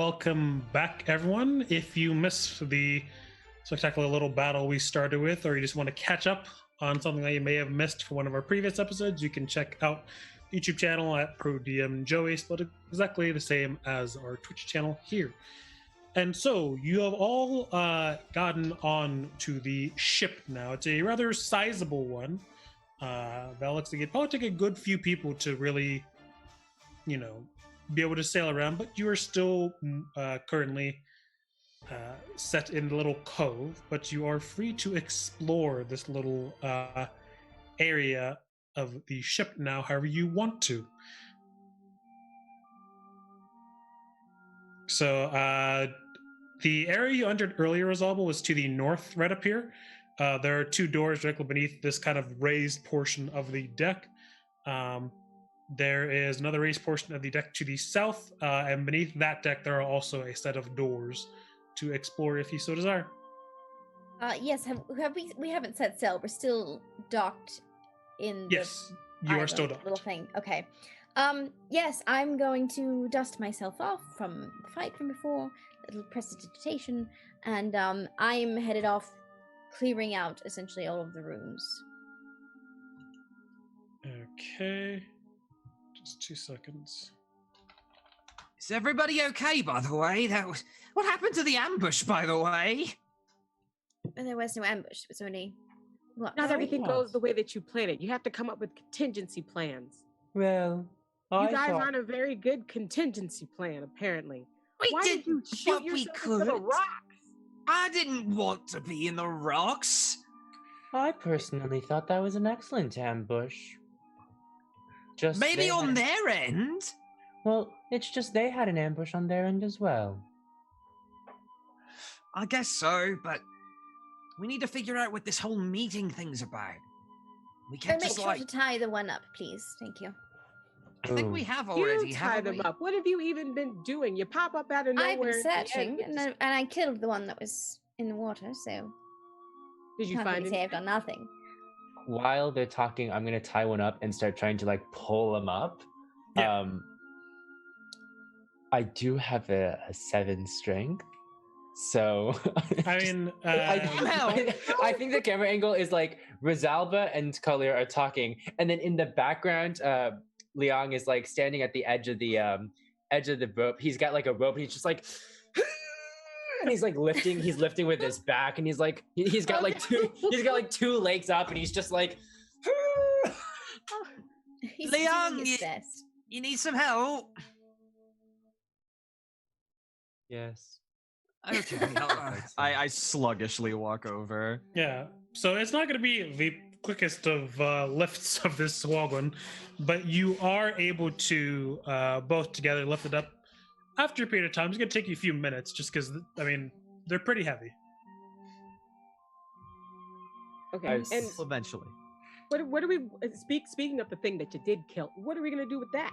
welcome back, everyone. If you missed the spectacular little battle we started with, or you just want to catch up on something that you may have missed from one of our previous episodes, you can check out the YouTube channel at ProDM Joey, spelled exactly the same as our Twitch channel here. And so you have all gotten on to the ship now. It's a rather sizable one. That looks like it'd probably take a good few people to really, be able to sail around, but you are still currently set in a little cove, but you are free to explore this little area of the ship now however you want to. So the area you entered earlier, Rosalba, was to the north right up here. There are two doors directly beneath this kind of raised portion of the deck. There is another raised portion of the deck to the south, and beneath that deck there are also a set of doors to explore if you so desire. Yes, we haven't set sail. We're still docked in the Yes, you are still docked. Little thing. Okay. Yes, I'm going to dust myself off from the fight from before, a little prestidigitation, and I'm headed off clearing out essentially all of the rooms. Okay. Just 2 seconds. Is everybody okay, by the way? What happened to the ambush, by the way? And there was no ambush. It was only... Not everything goes the way that you plan it. You have to come up with contingency plans. Well, you guys aren't a very good contingency plan, apparently. Why did you shoot what we yourself into the rocks? I didn't want to be in the rocks. I personally thought that was an excellent ambush. Just maybe on their end. Well, it's just they had an ambush on their end as well. I guess so, but we need to figure out what this whole meeting thing's about. We can't make just sure to tie the one up, please. Thank you. I think we have already. You tie them up. What have you even been doing? You pop up out of nowhere. I've been searching, and I killed the one that was in the water. So did you find it? I've done nothing. While they're talking, I'm gonna tie one up and start trying to pull them up. Yeah. I do have a 7 strength, so I mean, I think the camera angle is Rosalba and Kalir are talking, and then in the background, Liang is standing at the edge of the rope. He's got a rope, and he's just and he's lifting. He's lifting with his back, and he's got two legs up, and he's just he's Liang, you need some help. Yes. Okay. I sluggishly walk over. Yeah. So it's not going to be the quickest of lifts of this Swagwan, but you are able to both together lift it up after a period of time. It's going to take you a few minutes just because, they're pretty heavy. Okay. And eventually. What are we, speaking of the thing that you did kill, what are we going to do with that?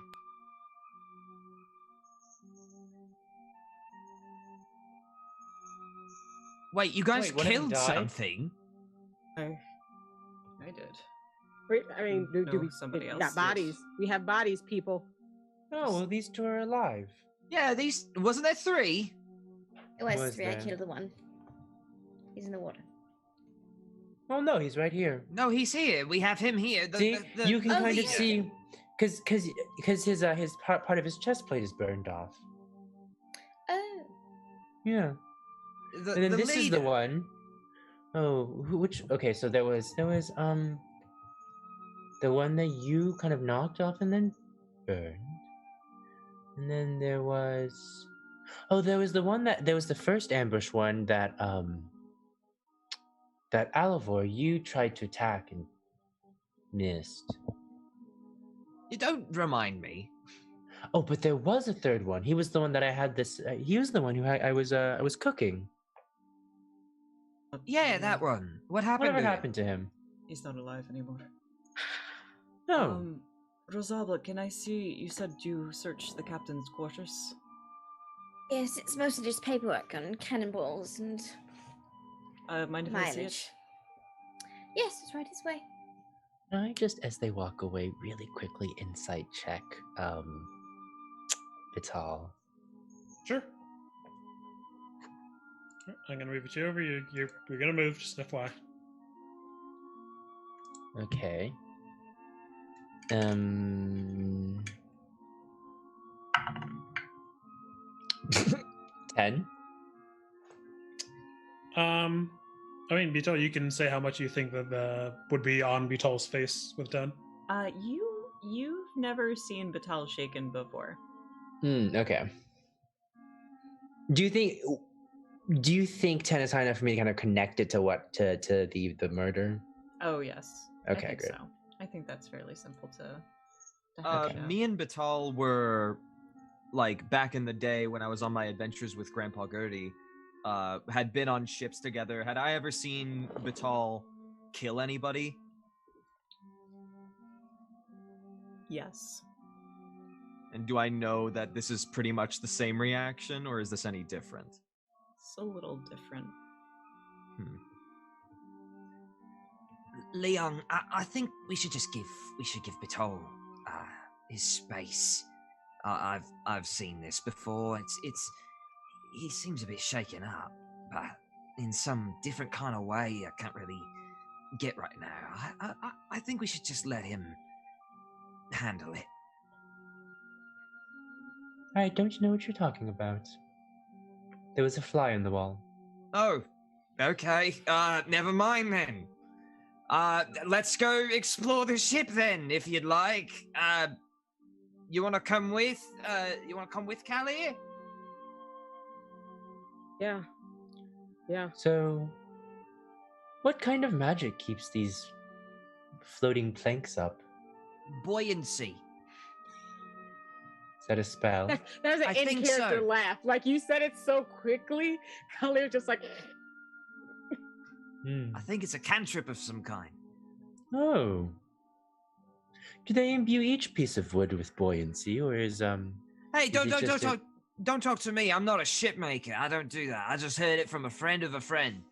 Wait, you guys killed something? I did. Wait, do we? Somebody else got bodies. We have bodies, people. Oh, well, these two are alive. Yeah, wasn't there 3? It was 3. I killed the one. He's in the water. Oh no, he's right here. No, he's here. We have him here. You can kind of see, because his part of his chest plate is burned off. Oh. Yeah. And then this is the one. Oh, which? Okay, so there was the one that you kind of knocked off and then burned, and then there was the first ambush one that Alivor, you tried to attack and missed. You don't remind me. Oh, but there was a third one. He was the one that I had this. He was the one who I was cooking. Yeah, that one. Whatever happened to him? He's not alive anymore. No. Rosalba, can I see? You said you searched the captain's quarters. Yes, it's mostly just paperwork on cannonballs and mind if I see it? Yes, it's right his way. I just, as they walk away, really quickly insight check Vital. Sure. I'm gonna move you over. You're gonna move. Just FYI. Okay. 10. I mean, Beetle, you can say how much you think that would be on Beetle's face with 10. You've never seen Batal shaken before. Okay. Do you think 10 is high enough for me to kind of connect it to the murder? Oh yes. Okay, I think great. so. I think that's fairly simple to Okay. Me and Batal were, like, back in the day when I was on my adventures with Grandpa Gertie, had been on ships together. Had I ever seen Batal kill anybody? Yes. And do I know that this is pretty much the same reaction, or is this any different? It's a little different. Leon, I think we should give Batal his space. I've seen this before. It's he seems a bit shaken up, but in some different kind of way I can't really get right now. I think we should just let him handle it. I don't know what you're talking about. There was a fly on the wall. Oh, okay. Never mind then. Let's go explore the ship then, if you'd like. You want to come with? You want to come with Callie? Yeah. Yeah. So, what kind of magic keeps these floating planks up? Buoyancy. Is that a spell? That was an I think in-character so. laugh. Like, you said it so quickly. Khalil just like... I think it's a cantrip of some kind. Oh. Do they imbue each piece of wood with buoyancy, or is Hey, is don't it just a- don't talk to me. I'm not a ship maker. I don't do that. I just heard it from a friend of a friend.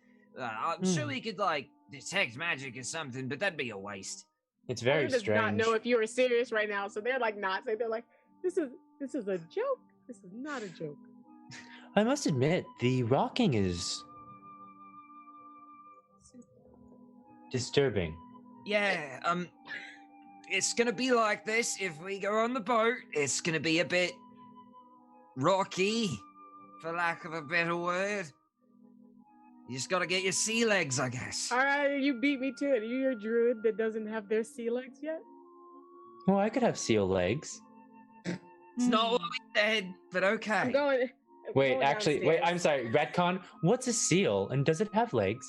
I'm sure we could like detect magic or something, but that'd be a waste. It's very Khalil does strange. not know if you were serious right now, so they're like not. So they're like, this is a joke. This is not a joke. I must admit, the rocking is disturbing. Yeah, it's gonna be like this if we go on the boat. It's gonna be a bit rocky, for lack of a better word. You just gotta get your sea legs, I guess. All right, you beat me to it. You're a druid that doesn't have their sea legs yet. Well, I could have seal legs. It's not what we said, but okay. I'm going. Wait, going actually, wait, I'm downstairs. sorry. Retcon, what's a seal, and does it have legs?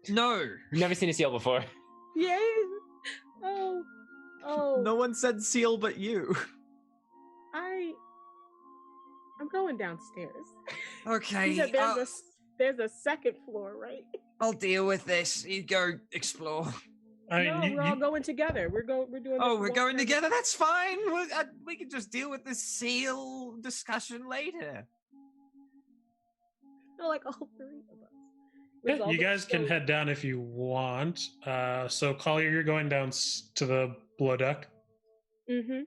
No. You've never seen a seal before. Yes. Oh. No one said seal but you. I'm going downstairs. Okay. You said there's a second floor, right? I'll deal with this. You go explore. I No, mean, we're all going together. We're doing. Oh, this we're one going time. together? That's fine. We can just deal with this seal discussion later. No, like all three of us. yeah, Resolve you it. guys can So- head down if you want. So Collier, you're going down to the below deck, Mhm.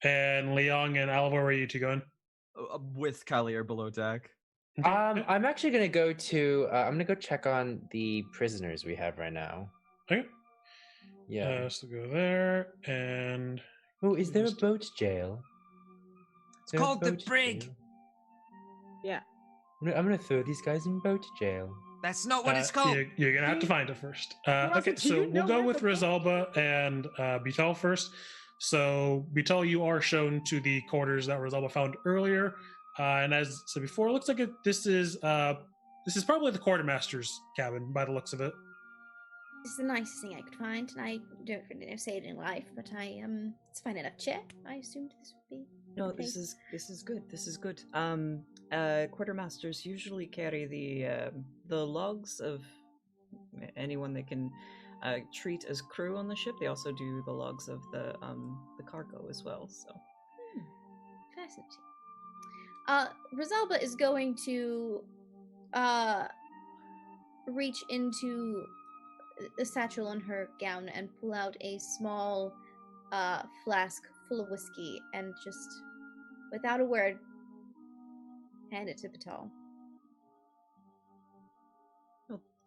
and Leong and Alva, where are you two going? With Collier below deck. I'm actually gonna go to. I'm gonna go check on the prisoners we have right now. Okay. Yeah. So go there, and Oh, is there a just- boat jail? It's called the brig. Yeah. I'm gonna throw these guys in boat jail. That's not what it's called. You're gonna have to find it first. Rosa, Okay, do so you we'll know go where with the boat- Rosalba and Beetle first. So Beetle, you are shown to the quarters that Rosalba found earlier, and as said before, it looks like this is probably the quartermaster's cabin by the looks of it. This is the nicest thing I could find, and I don't really know saving life, but it's fine enough chair. I assumed this would be. No, okay. this is good. This is good. Quartermasters usually carry the logs of anyone they can treat as crew on the ship. They also do the logs of the cargo as well. So Fascinating. Rosalba is going to reach into the satchel on her gown and pull out a small flask full of whiskey and just, without a word, hand it to Batal.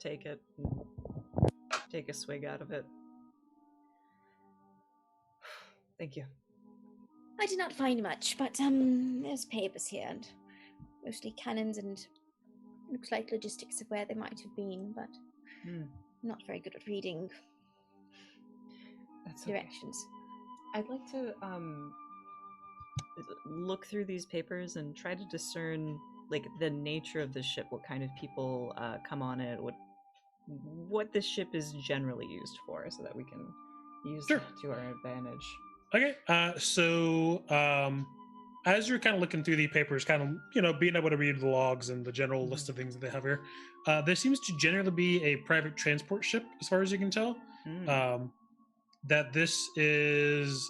take it, and take a swig out of it. Thank you. I did not find much, but there's papers here, and mostly cannons, and looks like logistics of where they might have been, but not very good at reading That's okay. directions. I'd like to look through these papers and try to discern like the nature of the ship, what kind of people come on it, what the ship is generally used for, so that we can use Sure. that to our advantage. Okay, so as you're kind of looking through the papers, kind of, being able to read the logs and the general list of things that they have here, there seems to generally be a private transport ship, as far as you can tell. That this is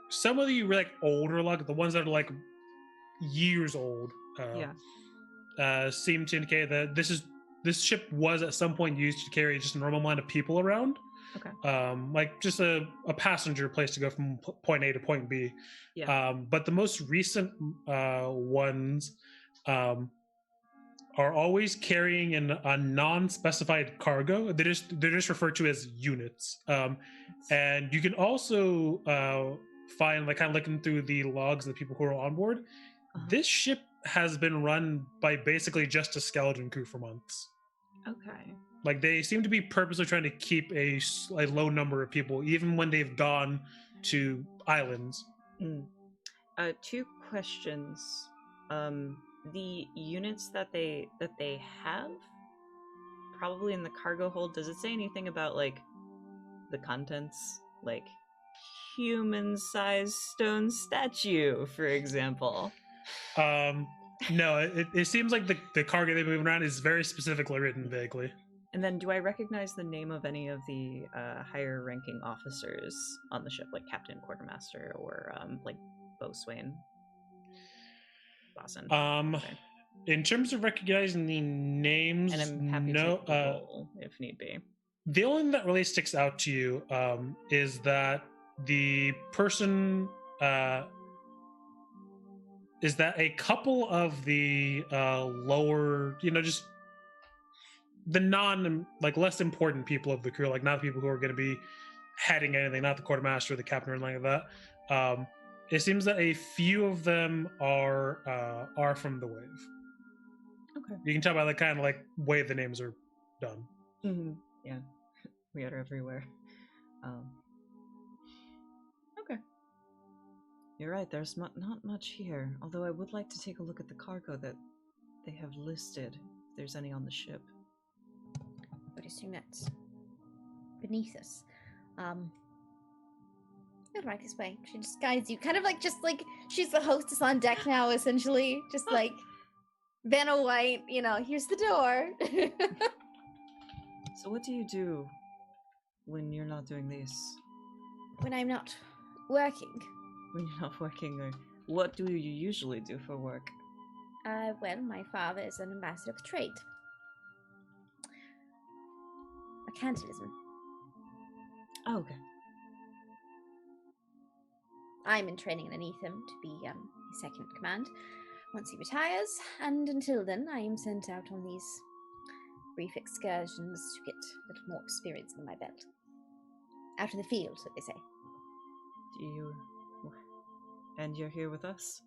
some of the like older, like the ones that are like years old, seem to indicate that this ship was at some point used to carry just a normal amount of people around. Okay. Like just a passenger place to go from point A to point B. Yeah. But the most recent ones are always carrying a non-specified cargo. They're just referred to as units. And you can also find, like, kind of looking through the logs of the people who are on board. This ship has been run by basically just a skeleton crew for months. Okay. Like, they seem to be purposely trying to keep a low number of people, even when they've gone to islands. 2 questions. The units that they have, probably in the cargo hold, does it say anything about like the contents, like human-sized stone statue, for example? No, it seems like the cargo they're moving around is very specifically written vaguely. And then, do I recognize the name of any of the higher-ranking officers on the ship, like Captain, Quartermaster, or like Boatswain? Bosun. In terms of recognizing the names, and I'm happy to roll if need be. The only thing that really sticks out to you is that the person is that a couple of the lower, just the less important people of the crew, like not the people who are going to be heading anything, not the quartermaster or the captain or anything like that. It seems that a few of them are from the wave. Okay. You can tell by the kind of like way the names are done. Yeah, we are everywhere. Okay. You're right, there's not much here, although I would like to take a look at the cargo that they have listed, if there's any on the ship. I would assume that's beneath us. Go right this way. She just guides you, kind of like she's the hostess on deck now, essentially. Just like Vanna White, here's the door. So what do you do when you're not doing this? When I'm not working. When you're not working, or what do you usually do for work? Well, my father is an ambassador of trade. Mercantilism. Oh, okay. I'm in training underneath him to be his second in command once he retires, and until then I am sent out on these brief excursions to get a little more experience under my belt. Out in the field, so they say. And you're here with us?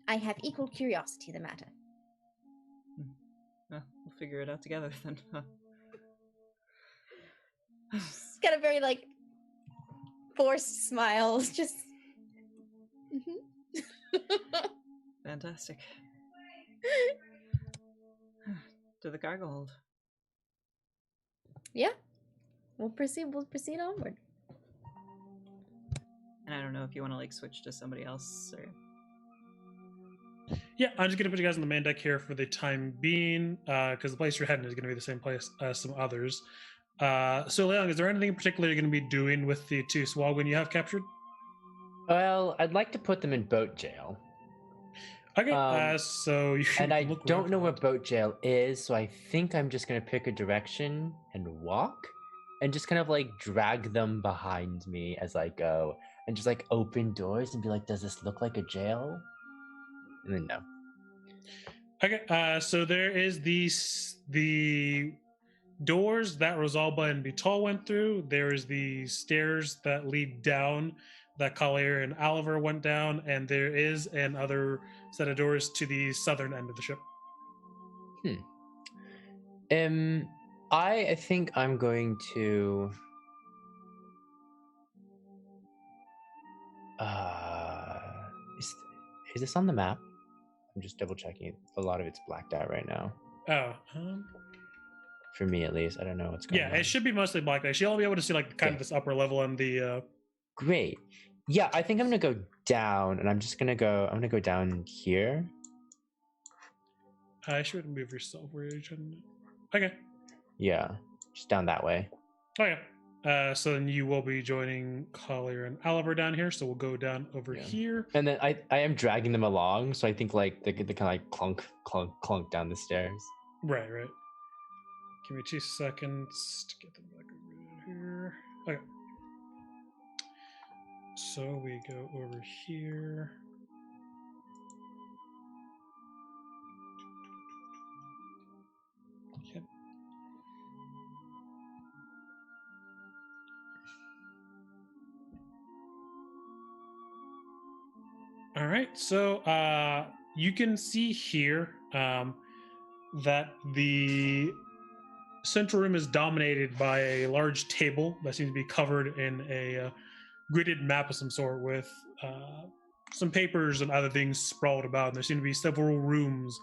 I have equal curiosity in the matter. We'll figure it out together then. She's got a very forced smile. Just Fantastic. To the cargo hold. Yeah. We'll proceed onward. And I don't know if you want to switch to somebody else or... Yeah, I'm just going to put you guys on the main deck here for the time being, because the place you're heading is going to be the same place as some others. So, Leon, is there anything in particular you're going to be doing with the 2 Swalwyn you have captured? Well, I'd like to put them in boat jail. Okay, so you and I don't know where boat jail is, so I think I'm just going to pick a direction and walk, and just kind of drag them behind me as I go, and just open doors and be like, does this look like a jail? And then no. Okay, so there is the doors that Rosalba and Vital went through. There is the stairs that lead down that Collier and Oliver went down, and there is another set of doors to the southern end of the ship. I think I'm going to is this on the map? I'm just double checking. A lot of it's blacked out right now. Oh, for me at least. I don't know what's going on. Yeah, it should be mostly blacked out. You'll be able to see like kind of this upper level and the Great. Yeah, I think I'm gonna go down, and I'm gonna go down here. I should move yourself where you're trying to... Okay. Yeah, just down that way. Okay. So then you will be joining Collier and Oliver down here. So we'll go down over here. And then I am dragging them along, so I think like they kind of like clunk, clunk, clunk down the stairs. Right. Give me 2 seconds to get them back over here. Okay. So we go over here. Okay. All right, so you can see here that the central room is dominated by a large table that seems to be covered in a gridded map of some sort with some papers and other things sprawled about. And there seem to be several rooms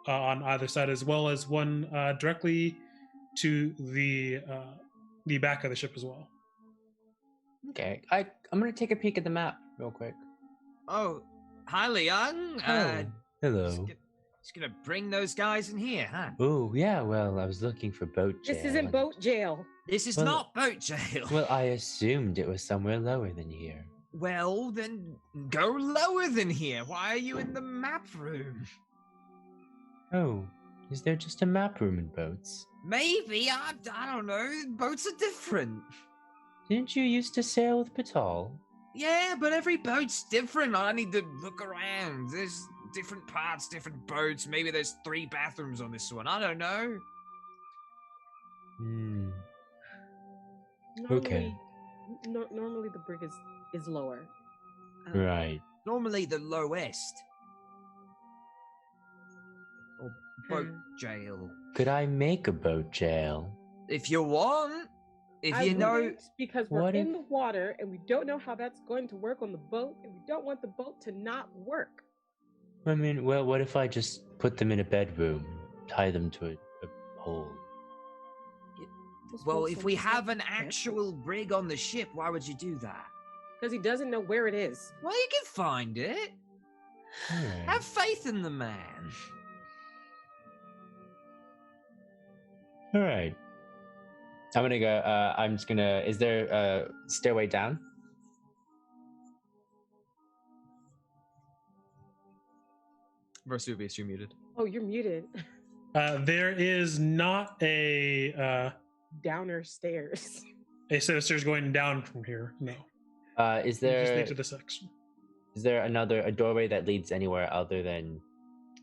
on either side, as well as one directly to the back of the ship as well. Okay, I'm gonna take a peek at the map real quick. Oh, hi, Leon. Hello. Just gonna bring those guys in here, huh? Oh, yeah, well, I was looking for boat jail. This isn't boat jail. This is not boat jail. Well, I assumed it was somewhere lower than here. Well, then go lower than here. Why are you in the map room? Oh, is there just a map room in boats? Maybe. I don't know. Boats are different. Didn't you used to sail with Patal? Yeah, but every boat's different. I need to look around. There's different parts, different boats. Maybe there's 3 bathrooms on this one. I don't know. Okay. Normally the brig is lower. Right. Normally the lowest. Or boat jail. Could I make a boat jail? If you want. If you know. Wouldn't, because we're in the water and we don't know how that's going to work on the boat, and we don't want the boat to not work. I mean, well, what if I just put them in a bedroom, tie them to a pole? Well, if we have an actual brig on the ship, why would you do that? Because he doesn't know where it is. Well, you can find it. Right. Have faith in the man. All right. I'm gonna go. I'm just gonna. Is there a stairway down? Vesuvius, you're muted. Oh, you're muted. There is not a Downer stairs. a set of stairs going down from here. No. Is You just there? lead to the section. Is there a doorway that leads anywhere other than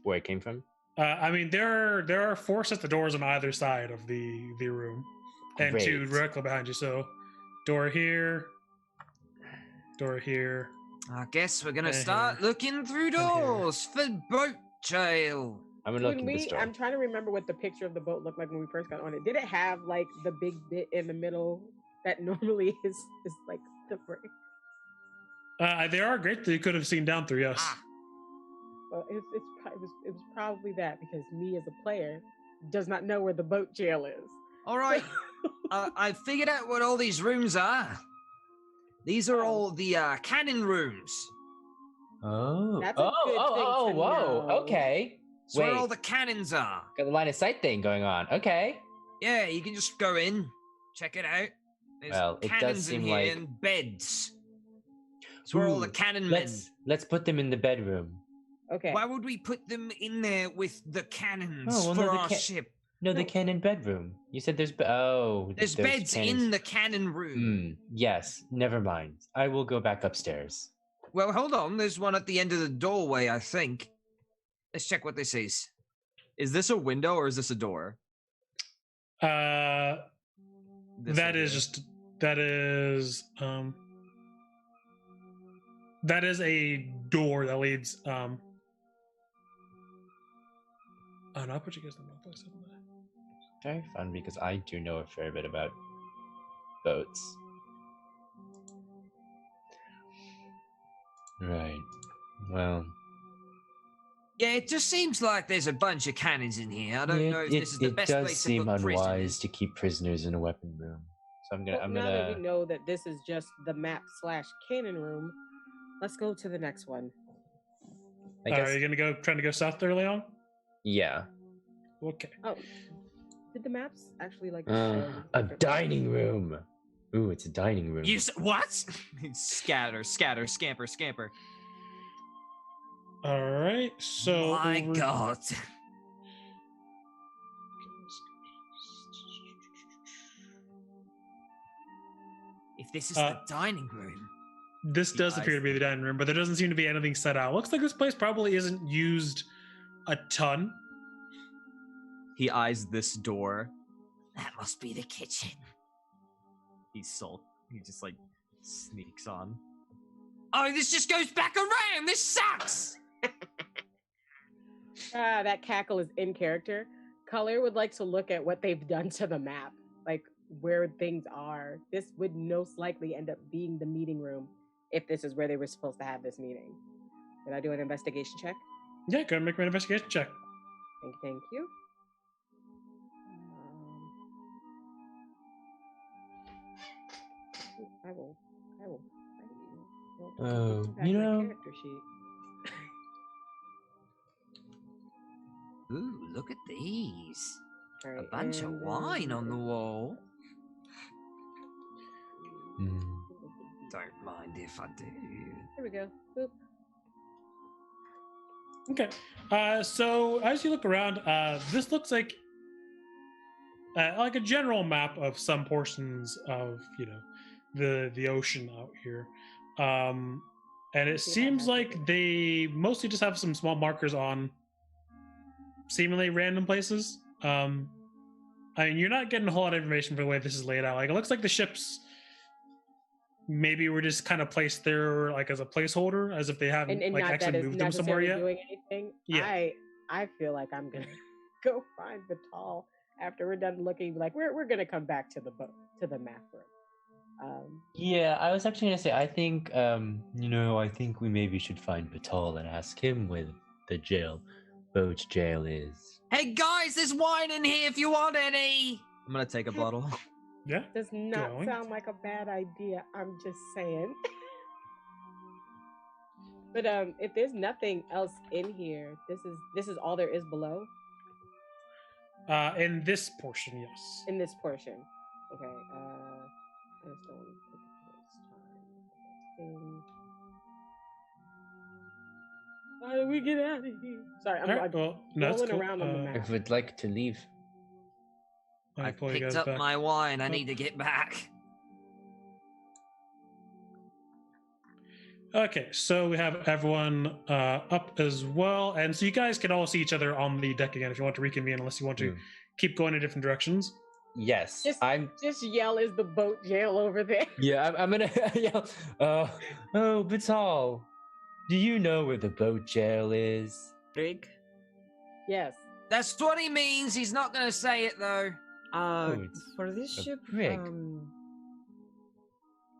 where it came from? I mean, there are 4 sets of doors on either side of the room, and 2 Great. directly behind you. So, door here, door here. I guess we're gonna start looking through doors for boat jail. I'm gonna look in this door. I'm trying to remember what the picture of the boat looked like when we first got on it. Did it have like the big bit in the middle that normally is like the brig? There are grates that you could have seen down through. Yes. Well, it was probably that, because me as a player does not know where the boat jail is. All right, I figured out what all these rooms are. These are all the cannon rooms. Oh. That's a good thing to Whoa. know. Okay. It's where all the cannons are. Got the line of sight thing going on. Okay. Yeah, you can just go in, check it out. There's Well, it does cannons in seem here like- and beds. It's where all the Ooh, cannon men. Let's put them in the bedroom. Okay. Why would we put them in there with the cannons Oh, well, for no, the our ca- ship? No, the cannon bedroom. You said there's There's beds cannons. in the cannon room. Yes. Never mind. I will go back upstairs. Well, hold on. There's one at the end of the doorway, I think. Let's check what this is. Is this a window or is this a door? That This right here. that is a door that leads. Oh no, I put you guys in the wrong place. Very fun because I do know a fair bit about boats. Right. Well. Yeah, it just seems like there's a bunch of cannons in here. I don't know if this is the best It does place seem to put unwise prisoners. to keep prisoners in a weapon room. So I'm Now that we know that this is just the map/cannon room, let's go to the next one. I guess. Are you trying to go south there, Leon? Yeah. Okay. Oh, did the maps actually like A dining room. Ooh, it's a dining room. What? Scatter, scamper, scamper. All right. So. My God. If this is the dining room. This does appear to be the dining room, but there doesn't seem to be anything set out. Looks like this place probably isn't used a ton. He eyes this door. That must be the kitchen. He just like sneaks on. Oh, this just goes back around. This sucks. That cackle is in character. Color would like to look at what they've done to the map, like where things are. This would most likely end up being the meeting room if this is where they were supposed to have this meeting. Can I do an investigation check? Yeah, go ahead and make me an investigation check. Thank you. I will. Oh, you know. Character sheet. Ooh, look at these. Right, a bunch of wine on the wall. Don't mind if I do. Here we go. Boop. Okay. So as you look around, this looks like a general map of some portions of the ocean out here, and it seems like they mostly just have some small markers on seemingly random places. I mean, you're not getting a whole lot of information for the way this is laid out. Like, it looks like the ships maybe were just kind of placed there, like as a placeholder, as if they haven't and like actually moved them somewhere yet. Doing anything. Yeah. I feel like I'm gonna go find Vital after we're done looking. Like we're gonna come back to the map room. Yeah, I was actually gonna say I think I think we maybe should find Vital and ask him where the boat jail is. Hey guys, there's wine in here if you want any. I'm gonna take a bottle. Yeah. Does not sound like a bad idea. I'm just saying. But if there's nothing else in here, this is all there is below. In this portion, yes. In this portion, okay. I just don't want to take this time. How do we get out of here? Sorry, I'm rolling around on the map. If we'd like to leave. I picked up my wine. I need to get back. Okay, so we have everyone up as well, and so you guys can all see each other on the deck again if you want to reconvene, unless you want to keep going in different directions. Yes, just yell, "Is the boat jail over there?" Yeah, I'm gonna yell. Oh, Vital, do you know where the boat jail is? Brig? Yes. That's what he means. He's not gonna say it though. For this ship, brig.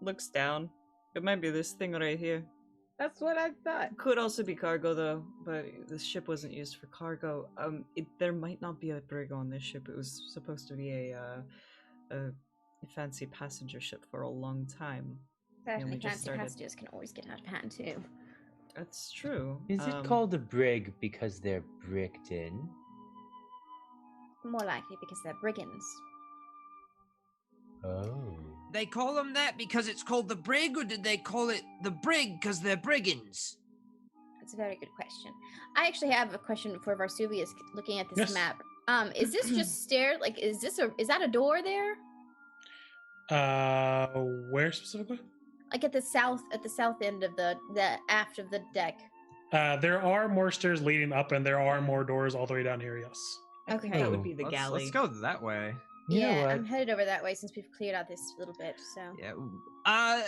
Looks down. It might be this thing right here. That's what I thought. Could also be cargo though, but this ship wasn't used for cargo. There might not be a brig on this ship. It was supposed to be a fancy passenger ship for a long time. Certainly, fancy passengers can always get out of hand too. That's true. Is it called a brig because they're bricked in? More likely because they're brigands. Oh. They call them that because it's called the brig, or did they call it the brig because they're brigands? That's a very good question. I actually have a question for Varsuvius looking at this map. Is this just stair? Like, is that a door there? Where specifically? Like at the south end of the aft of the deck. There are more stairs leading up, and there are more doors all the way down here. Yes. I think Okay. that would be the let's, galley. let's go that way. Yeah, what? I'm headed over that way since we've cleared out this little bit. So Yeah.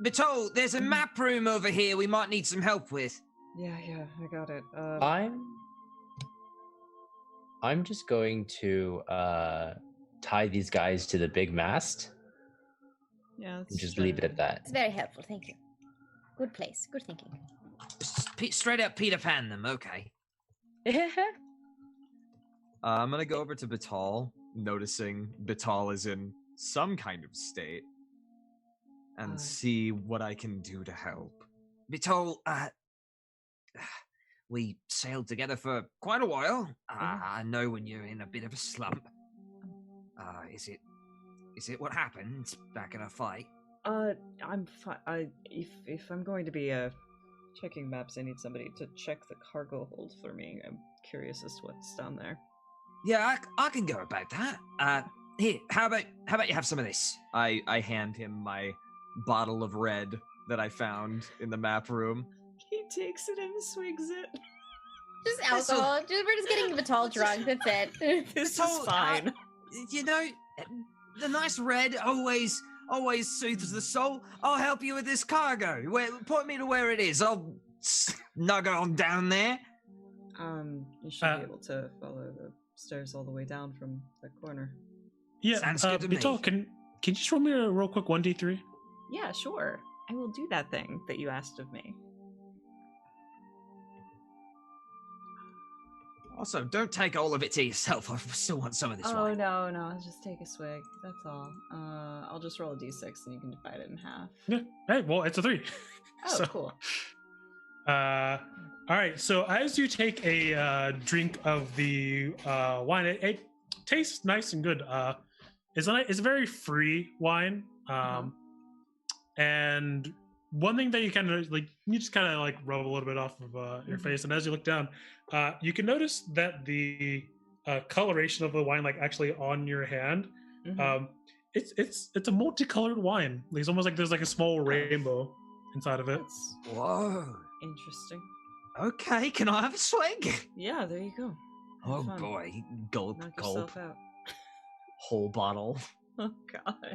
Bitol, there's a map room over here we might need some help with. Yeah, I got it. I'm just going to tie these guys to the big mast Yeah, and just leave it at that. it's very helpful. Thank you. Good place. Good thinking. Straight up Peter Pan them, okay. I'm gonna go over to Batal, noticing Batal is in some kind of state, and see what I can do to help. Bitol, we sailed together for quite a while. I know when you're in a bit of a slump. Is it what happened back in a fight? I'm fine. If I'm going to be checking maps, I need somebody to check the cargo hold for me. I'm curious as to what's down there. Yeah, I can go about that. Here, how about you have some of this? I hand him my bottle of red that I found in the map room. He takes it and swigs it. Just alcohol. We're just getting Vital drunk. That's it. This is fine. You know, the nice red always soothes the soul. I'll help you with this cargo. Point me to where it is. I'll snug on down there. You should be able to follow the stairs all the way down from the corner. Yeah. Sounds good to Vital, me. can you just roll me a real quick 1d3? Yeah, sure. I will do that thing that you asked of me. Also, Don't take all of it to yourself. I still want some of this Oh wine. no, I'll just take a swig. That's all. I'll just roll a d6 and you can divide it in half. Yeah. Hey, well, it's a 3. Oh, So, cool. all right. So as you take a drink of the wine, it tastes nice and good. It's a very free wine. And one thing that you kind of you just kind of like rub a little bit off of your face, and as you look down, you can notice that the coloration of the wine, like actually on your hand, it's a multicolored wine. It's almost like there's like a small rainbow inside of it. That's Whoa. interesting. Okay, can I have a swig? Yeah, there you go. Have Oh fun. boy. gulp, Knock gulp, yourself out. whole bottle. Oh gosh.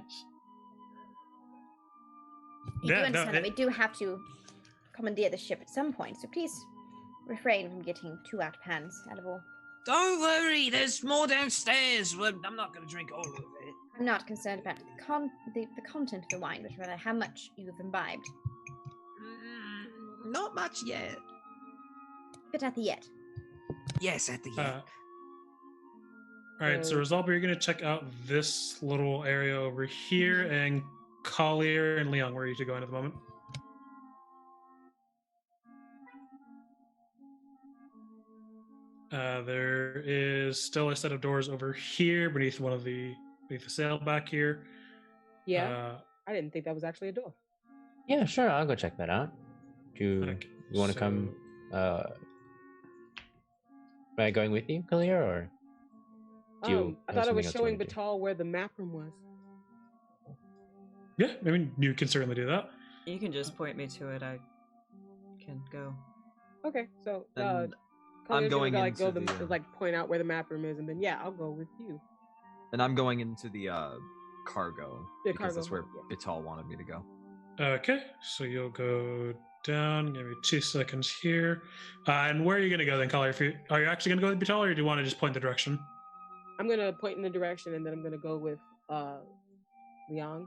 You Yeah, do no, understand that we do have to commandeer the ship at some point, so please refrain from getting too out of hands, out of all. Don't worry, there's more downstairs. Well, I'm not going to drink all of it. I'm not concerned about the content of the wine, but rather how much you've imbibed. Not much yet. But at the end. Yes, at the end. All right, so Rosalba, you're gonna check out this little area over here, and Collier and Leon, where are you to go in at the moment? There is still a set of doors over here beneath beneath the sail back here. Yeah, I didn't think that was actually a door. Yeah, sure. I'll go check that out. Do Okay, you want to come? Am I going with you, Kalia, or do you? I have thought I was something else you showing wanna do? Batal where the map room was. Yeah, I mean you can certainly do that. You can just point me to it. I can go. Okay, so And Khalil's I'm going gonna, into like point out where the map room is, and then yeah, I'll go with you. And I'm going into the cargo The because cargo that's where hold, yeah. Vital wanted me to go. Okay, so you'll go down. Give me 2 seconds here. And where are you gonna go then, Collier? Are you actually gonna go with Batal, or do you want to just point the direction? I'm gonna point in the direction, and then I'm gonna go with Leon.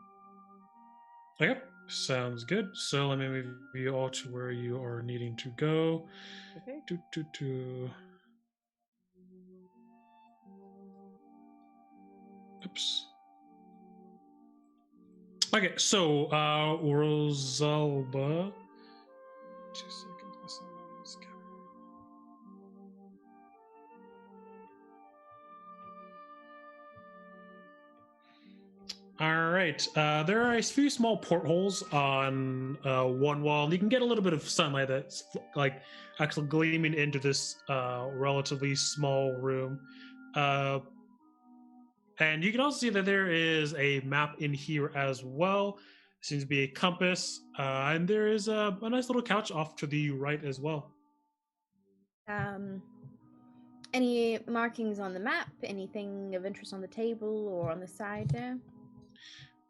Okay, sounds good. So let me move you all to where you are needing to go. Okay. Oops. Okay, so Rosalba. 2 seconds. This is All right. There are a few small portholes on one wall. You can get a little bit of sunlight that's like actually gleaming into this relatively small room. And you can also see that there is a map in here as well. Seems to be a compass. And there is a nice little couch off to the right as well. Any markings on the map? Anything of interest on the table or on the side there?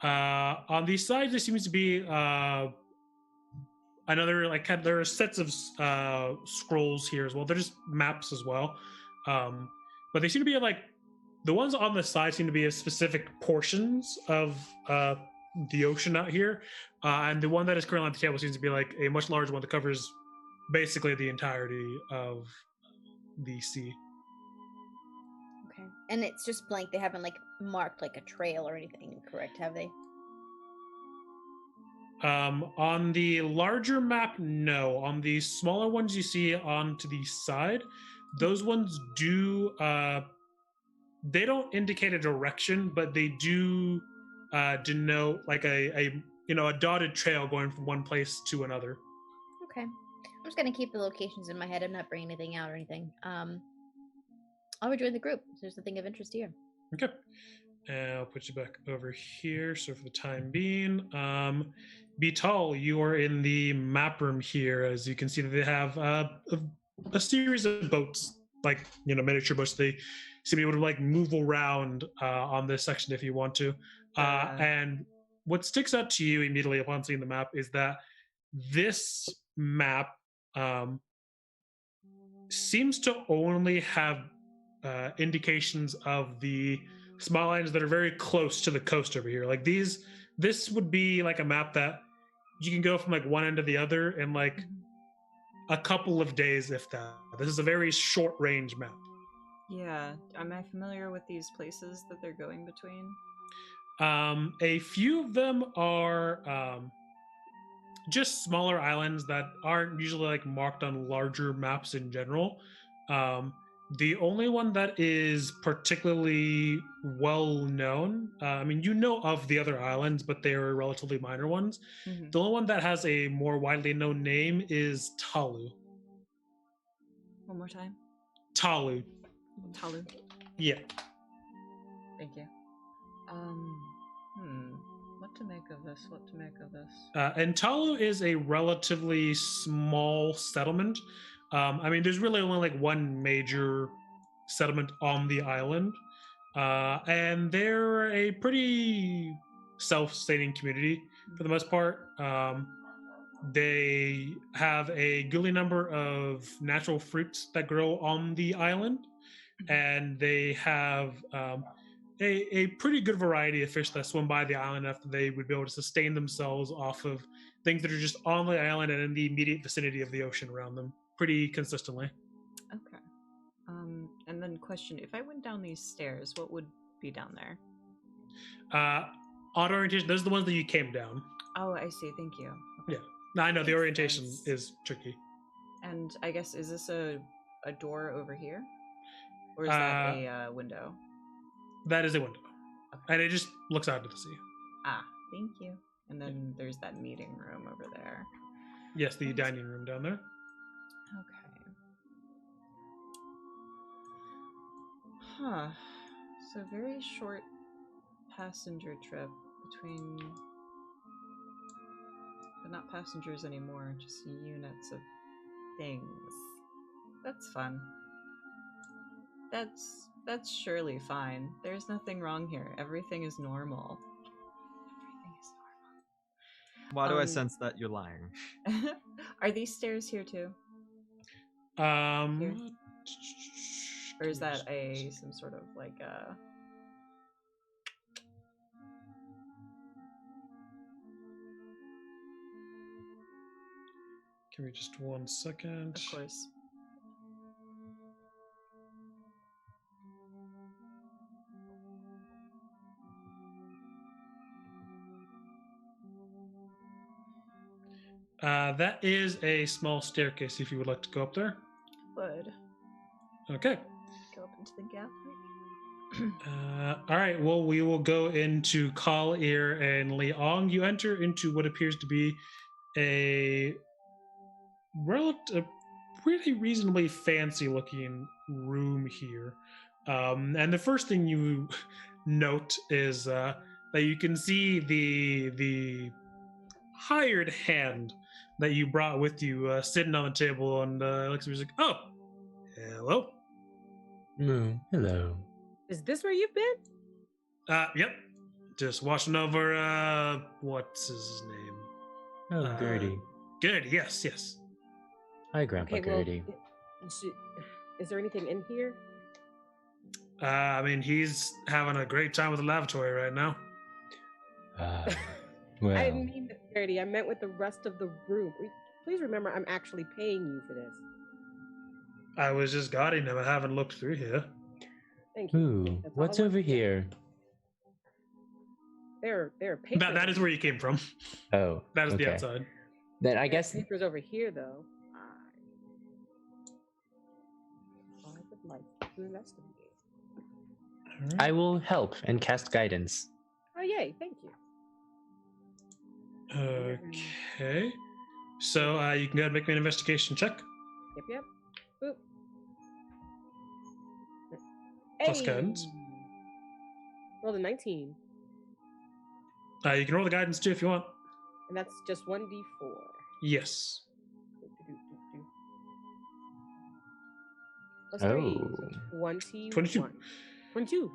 On the side, there seems to be another there are sets of scrolls here as well. They're just maps as well, but they seem to be like the ones on the side seem to be specific portions of the ocean out here, and the one that is currently on the table seems to be like a much larger one that covers basically the entirety of the sea. Okay, and it's just blank. They haven't like marked like a trail or anything, correct? Have they? On the larger map, no. On the smaller ones you see on to the side, those ones do they don't indicate a direction, but they do denote like a dotted trail going from one place to another. Okay, I'm just gonna keep the locations in my head. I'm not bringing anything out or anything. I'll rejoin the group. So there's nothing of interest here. Okay. I'll put you back over here. So for the time being, Betal, you are in the map room here. As you can see, that they have a series of boats, like miniature boats. They seem to be able to like move around on this section if you want to. And what sticks out to you immediately upon seeing the map is that this map seems to only have indications of the small islands that are very close to the coast over here. Like this would be like a map that you can go from like one end to the other in like a couple of days, if that. This is a very short range map. Yeah. Am I familiar with these places that they're going between? A few of them are just smaller islands that aren't usually like marked on larger maps in general. The only one that is particularly well known, you know of the other islands, but they are relatively minor ones. Mm-hmm. The only one that has a more widely known name is Talu. One more time. Talu. Talu. Yeah. Thank you. What to make of this? And Talu is a relatively small settlement. There's really only like one major settlement on the island, and they're a pretty self-sustaining community for the most part. They have a goodly number of natural fruits that grow on the island, and they have a pretty good variety of fish that swim by the island after they would be able to sustain themselves off of things that are just on the island and in the immediate vicinity of the ocean around them pretty consistently. Okay. And then question, if I went down these stairs, what would be down there? Auto orientation, those are the ones that you came down. Oh, I see. Thank you. Okay. Yeah. No, I know the orientation is tricky. And I guess, is this a door over here? Or is that a window? That is a window. Okay. And it just looks out to the sea. Ah, thank you. And then there's that meeting room over there. Yes, the dining room down there. Okay. Huh. So very short passenger trip between... But not passengers anymore, just units of things. That's fun. That's surely fine. There's nothing wrong here. Everything is normal. Why do I sense that you're lying? Are these stairs here too? Here? Or is that some sort of like a... Give me just 1 second. Of course. That is a small staircase if you would like to go up there. Would. Okay. Go up into the gap. All right, well, we will go into Kal-Ir and Liang. You enter into what appears to be a pretty reasonably fancy looking room here. And the first thing you note is that you can see the hired hand that you brought with you sitting on the table, and looks like, oh, Hello. Hello. Is this where you've been? Yep. Just watching over, what's his name? Oh, Gertie. Gertie, yes. Hi, Grandpa Gertie. Is there anything in here? I mean, he's having a great time with the lavatory right now. Well, I didn't mean the security. I meant with the rest of the room. Please remember, I'm actually paying you for this. I was just guarding him. I haven't looked through here. Thank you. ooh, That's all what's I want. over here? There are papers. That is where you came from. Oh, That is okay. the outside. Then I There are guess papers over here, though. I would like to investigate. I will help and cast guidance. Oh, yay! Thank you. Okay. So you can go ahead and make me an investigation check. Yep. Boop. Plus guidance. Roll a 19, You can roll the guidance too if you want. and that's just 1d4. Yes. Plus 3. Oh. 21. 22. 22.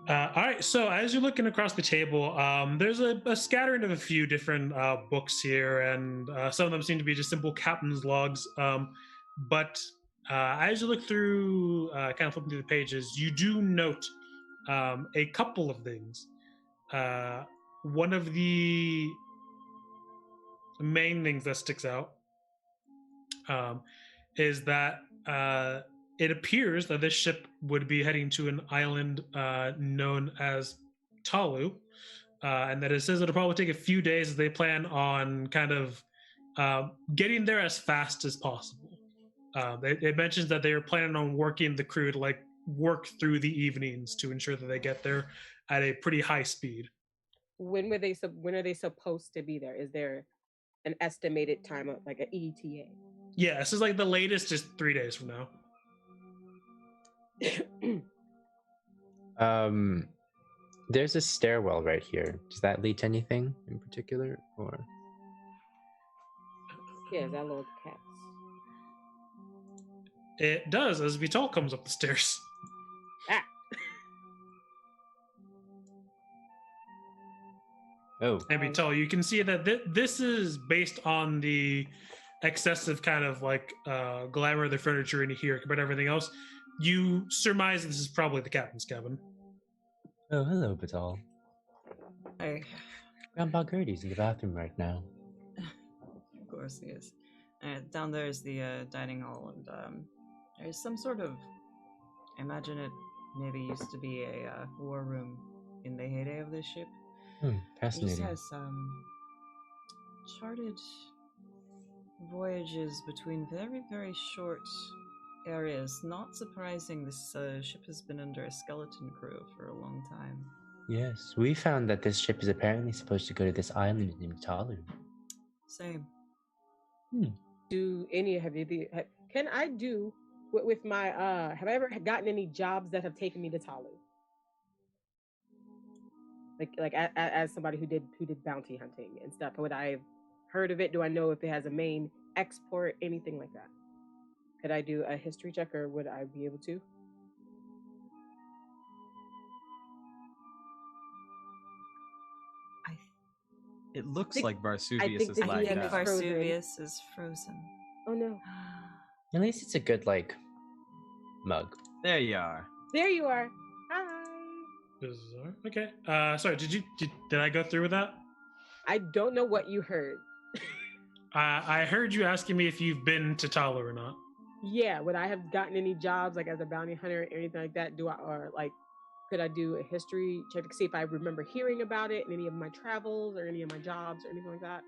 All right, so as you're looking across the table, there's a scattering of a few different books here, and some of them seem to be just simple captain's logs. But as you look through, kind of flipping through the pages, you do note a couple of things. One of the main things that sticks out is that it appears that this ship would be heading to an island known as Talu, and that it says it'll probably take a few days as they plan on kind of getting there as fast as possible. It mentions that they are planning on working the crew to like work through the evenings to ensure that they get there at a pretty high speed. When are they supposed to be there? Is there an estimated time of like an ETA? Yeah, this is like the latest is 3 days from now. There's a stairwell right here. Does that lead to anything in particular, or? Yeah, that little cat. It does, as Vital comes up the stairs. Ah. Oh, And Vital, you can see that this is based on the excessive kind of like glamour of the furniture in here compared to everything else. You surmise this is probably the captain's cabin. oh, hello, Batal. Hi. Grandpa Gertie's in the bathroom right now. Of course he is. Down there is the dining hall, and there's some sort of. I imagine it maybe used to be a war room in the heyday of this ship. It just Fascinating. has charted voyages between very, very short areas. Not surprising, this ship has been under a skeleton crew for a long time. Yes, we found that this ship is apparently supposed to go to this island named Talu. Same. Can I do with my have I ever gotten any jobs that have taken me to Talu? Like as somebody who did bounty hunting and stuff, would I have heard of it? Do I know if it has a main export, anything like that? Could I do a history check, or would I be able to? It looks think- like I Varsuvius think is that he lagged had out. frozen. Varsuvius is frozen. Oh no! At least it's a good, like, mug. There you are. There you are. Hi. Bizarre. Okay. Sorry, did I go through with that? I don't know what you heard. I heard you asking me if you've been to Talu or not. Yeah, would I have gotten any jobs like as a bounty hunter or anything like that? Could I do a history check to see if I remember hearing about it in any of my travels or any of my jobs or anything like that?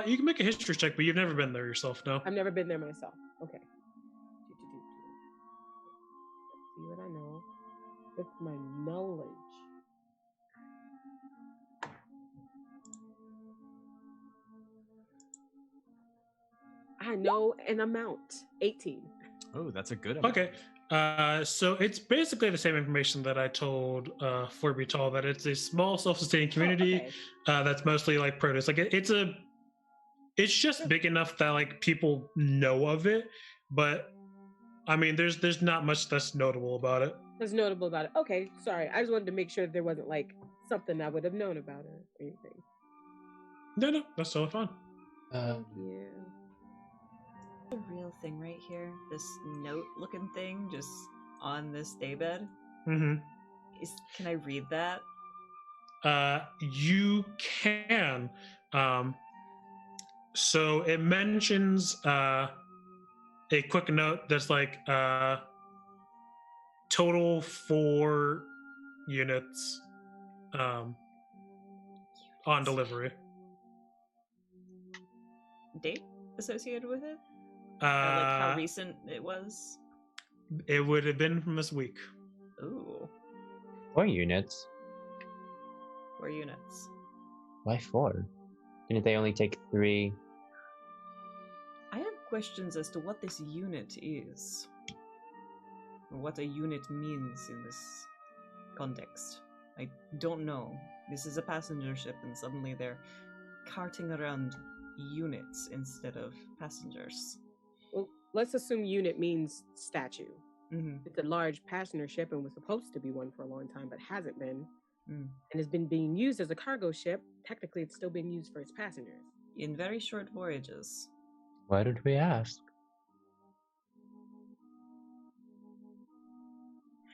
You can make a history check, but you've never been there yourself, no? I've never been there myself. Okay. Let's see what I know with my knowledge. I know an amount. 18. Oh, that's a good amount. Okay. So it's basically the same information that I told Forbital, that it's a small self-sustaining community okay. that's mostly like produce. Like it's just big enough that like people know of it, but I mean, there's not much that's notable about it. That's notable about it. Okay, sorry. I just wanted to make sure there wasn't like something I would have known about or anything. No, that's totally fine. Yeah. The real thing right here, this note-looking thing, just on this daybed. Mm-hmm. Can I read that? You can. So it mentions a quick note that's like total 4 units on delivery. Date associated with it? Or like how recent it was? It would have been from this week. Ooh. 4 units. 4 units. Why 4? Didn't they only take 3? I have questions as to what this unit is. Or what a unit means in this context. I don't know. This is a passenger ship and suddenly they're carting around units instead of passengers. Well, let's assume unit means statue. Mm-hmm. It's a large passenger ship and was supposed to be one for a long time, but hasn't been. Mm. And has been being used as a cargo ship. Technically, it's still being used for its passengers. In very short voyages. Why did we ask?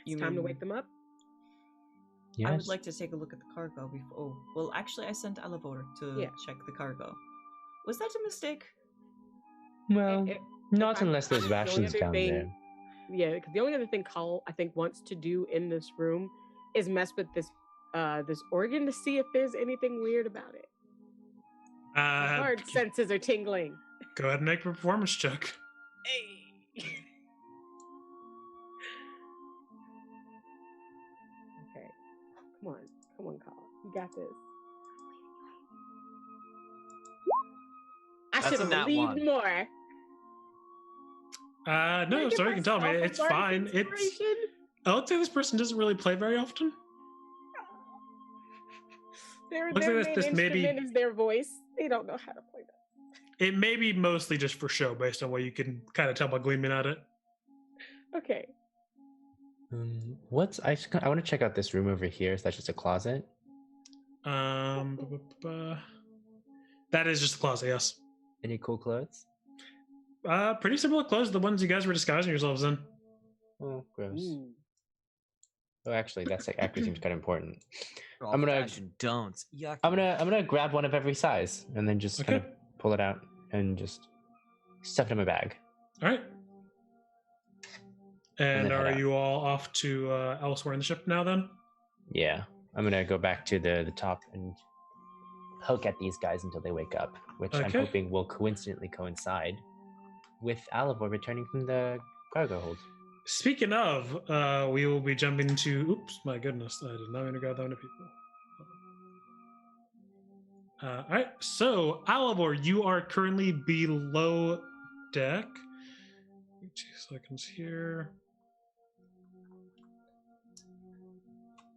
It's time to wake them up? Yes. I would like to take a look at the cargo before. Oh, well, actually, I sent Alivor to check the cargo. Was that a mistake? Well, not unless there's rations down there. Yeah, because the only other thing Call, I think, wants to do in this room is mess with this this organ to see if there's anything weird about it. My hard senses are tingling. Go ahead and make a performance check. Hey. Okay. Come on, Call. You got this. I should have believed more. No, sorry, you can tell me. It's fine. I would say this person doesn't really play very often. Their main instrument is their voice. They don't know how to play that. It may be mostly just for show, based on what you can kind of tell by gleaming at it. Okay. I want to check out this room over here. Is that just a closet? That is just a closet, yes. Any cool clothes? Pretty similar clothes to the ones you guys were disguising yourselves in. Oh, gross. Ooh. Oh, actually, that actually seems kind of important. I'm gonna don't. I'm gonna grab one of every size and then just kind of pull it out and just stuff it in my bag. All right. And are you all off to elsewhere in the ship now? Then. Yeah, I'm gonna go back to the top and poke at these guys until they wake up, which I'm hoping will coincidentally coincide with Alivor returning from the cargo hold. Speaking of, we will be jumping to. Oops, my goodness, I did not mean to grab that many people. All right, so Alivor, you are currently below deck. 2 seconds here.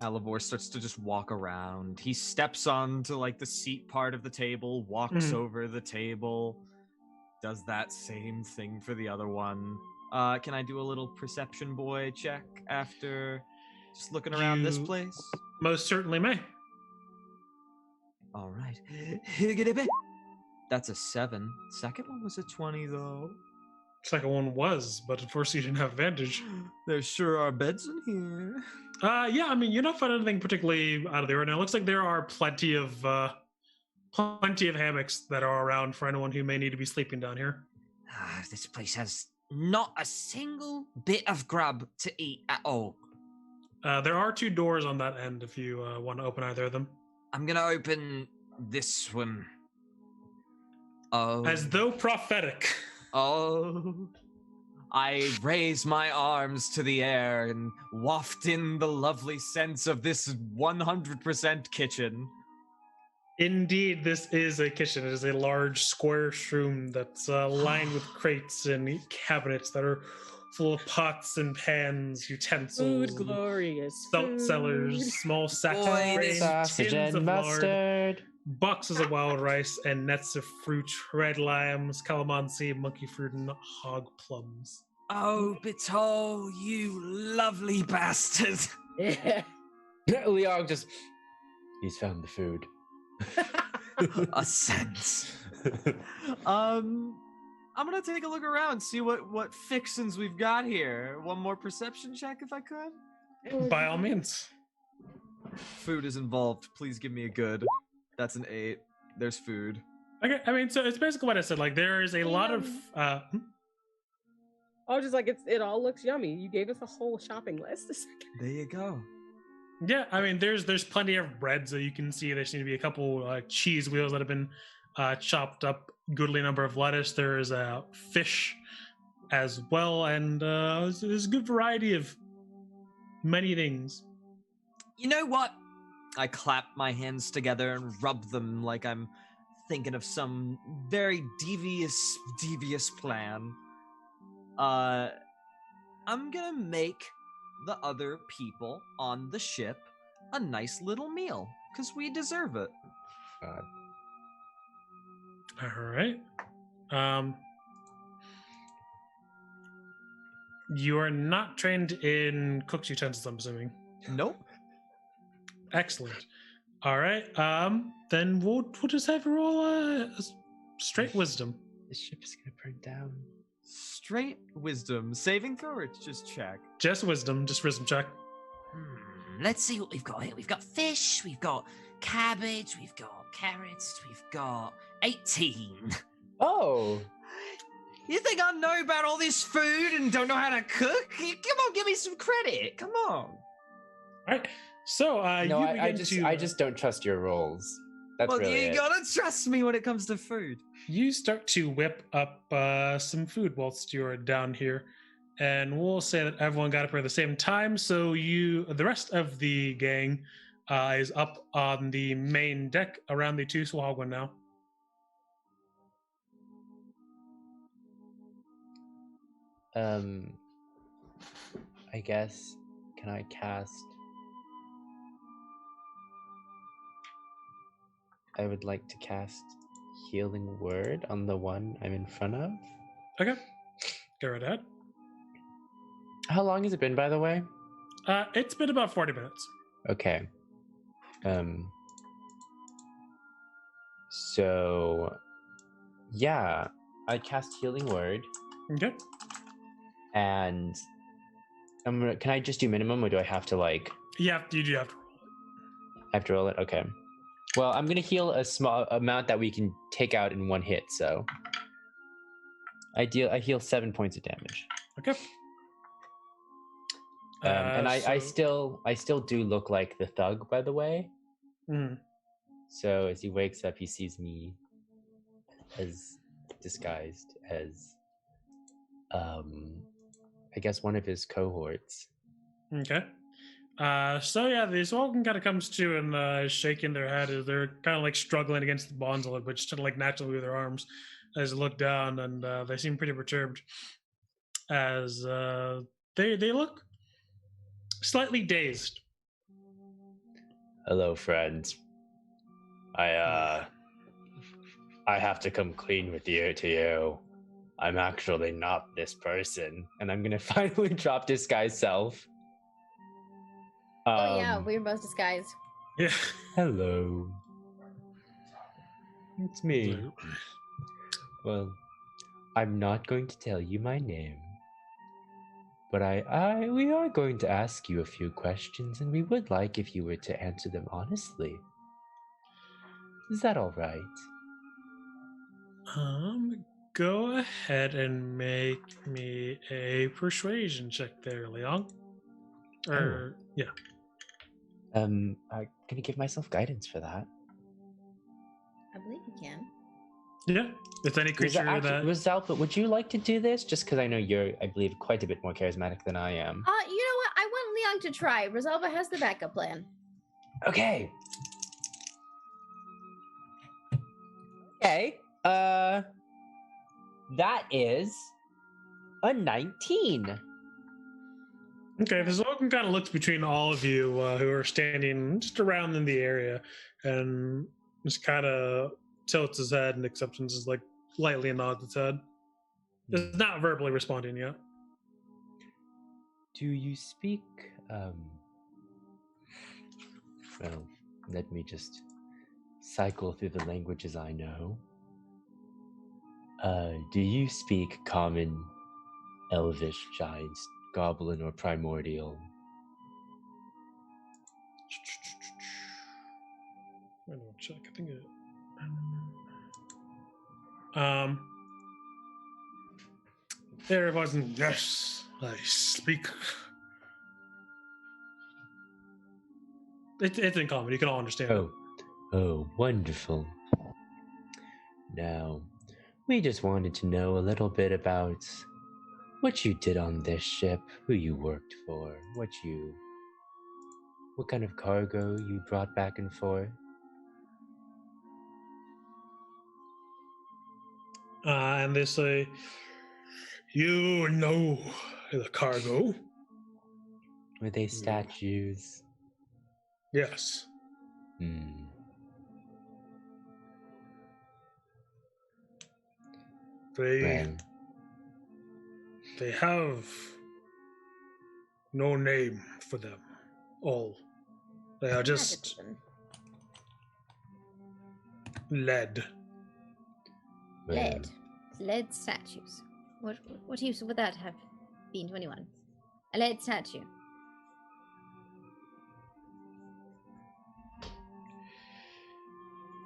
Alivor starts to just walk around. He steps onto like the seat part of the table, walks over the table, does that same thing for the other one. Can I do a little perception boy check after just looking around this place? Most certainly may. All right. That's a 7. Second one was a 20, though. Second one was, but unfortunately you didn't have advantage. There sure are beds in here. Yeah, I mean, you're not finding anything particularly out of the ordinary. It looks like there are plenty of hammocks that are around for anyone who may need to be sleeping down here. This place has not a single bit of grub to eat at all. There are 2 doors on that end if you want to open either of them. I'm gonna open this one. Oh. As though prophetic. Oh. I raise my arms to the air and waft in the lovely sense of this 100% kitchen. Indeed, this is a kitchen. It is a large square room that's lined with crates and cabinets that are full of pots and pans, utensils, food, glorious salt food. cellars, small sacks of grain, sausage tins and of mustard, lard, boxes of wild rice, and nets of fruit, red limes, calamansi, monkey fruit, and hog plums. Oh, Bitol, you lovely bastard. Leon just, he's found the food. A sense. I'm gonna take a look around, see what fixins we've got here. One more perception check if I could. By all means. Food is involved. Please give me a good. That's an 8. There's food. Okay, I mean, so it's basically what I said. Like, there is a lot of. I was just like, it all looks yummy. You gave us a whole shopping list. There you go. Yeah, I mean, there's plenty of breads that you can see. There seem to be a couple cheese wheels that have been chopped up. Goodly number of lettuce. There's fish as well, and there's a good variety of many things. You know what? I clap my hands together and rub them like I'm thinking of some very devious plan. I'm gonna make the other people on the ship a nice little meal, because we deserve it. God. All right. You are not trained in cook's utensils, I'm assuming. Nope. Excellent. All right. Then we'll just have her roll straight wisdom. The ship is gonna burn down. Straight wisdom. Saving throw or just check? Just wisdom check. Let's see what we've got here. We've got fish, we've got cabbage, we've got carrots, we've got 18. Oh. You think I know about all this food and don't know how to cook? Come on, give me some credit. Come on. All right. So No, you begin I just don't trust your rolls. That's Well, really you it. gotta trust me when it comes to food. You start to whip up some food whilst you're down here, and we'll say that everyone got up here at the same time. So the rest of the gang, is up on the main deck around the two Swahogwin now. I guess, can I cast? I would like to cast Healing Word on the one I'm in front of. Okay. Go right ahead. How long has it been, by the way? It's been about 40 minutes. Okay. So, yeah, I cast Healing Word, Okay. and can I just do minimum, or do I have to like? You do have to roll it. I have to roll it. Okay. Well, I'm gonna heal a small amount that we can take out in one hit. So, I heal 7 points of damage. Okay. And I still do look like the thug, by the way. Mhm. So as he wakes up, he sees me as disguised as, I guess one of his cohorts. Okay. So yeah, the Swallow kind of comes to and shaking their head as they're kind of like struggling against the bonds a little bit, just kind of like naturally with their arms as they look down, and they seem pretty perturbed as they look slightly dazed. Hello, friends. I have to come clean with you. I'm actually not this person, and I'm gonna finally drop disguise self. Oh yeah, we're both disguised. Yeah. Hello. It's me. Well, I'm not going to tell you my name, but we are going to ask you a few questions, and we would like if you were to answer them honestly. Is that all right? Go ahead and make me a persuasion check there, Leon. Or yeah. I'm gonna give myself guidance for that. I believe you can. Yeah. It's any creature that. Rosalba, would you like to do this? Just because I know you're, I believe, quite a bit more charismatic than I am. You know what? I want Leon to try. Rosalba has the backup plan. Okay. Okay. That is a 19. Okay, the Zolkin kind of looks between all of you who are standing just around in the area and just kind of tilts his head in acceptance, is like lightly nods its head. It's not verbally responding yet. Do you speak, well, let me just cycle through the languages I know. Do you speak Common, Elvish, Giant, Goblin, or Primordial? I don't check. I think it. There wasn't. Yes, I speak. It's in common. You can all understand it. Oh, wonderful. Now, we just wanted to know a little bit about what you did on this ship, who you worked for, what kind of cargo you brought back and forth. And they say, you know the cargo. Were they statues? Yes. They have no name for them all. They are just lead. Lead statues. What use would that have been to anyone? A lead statue.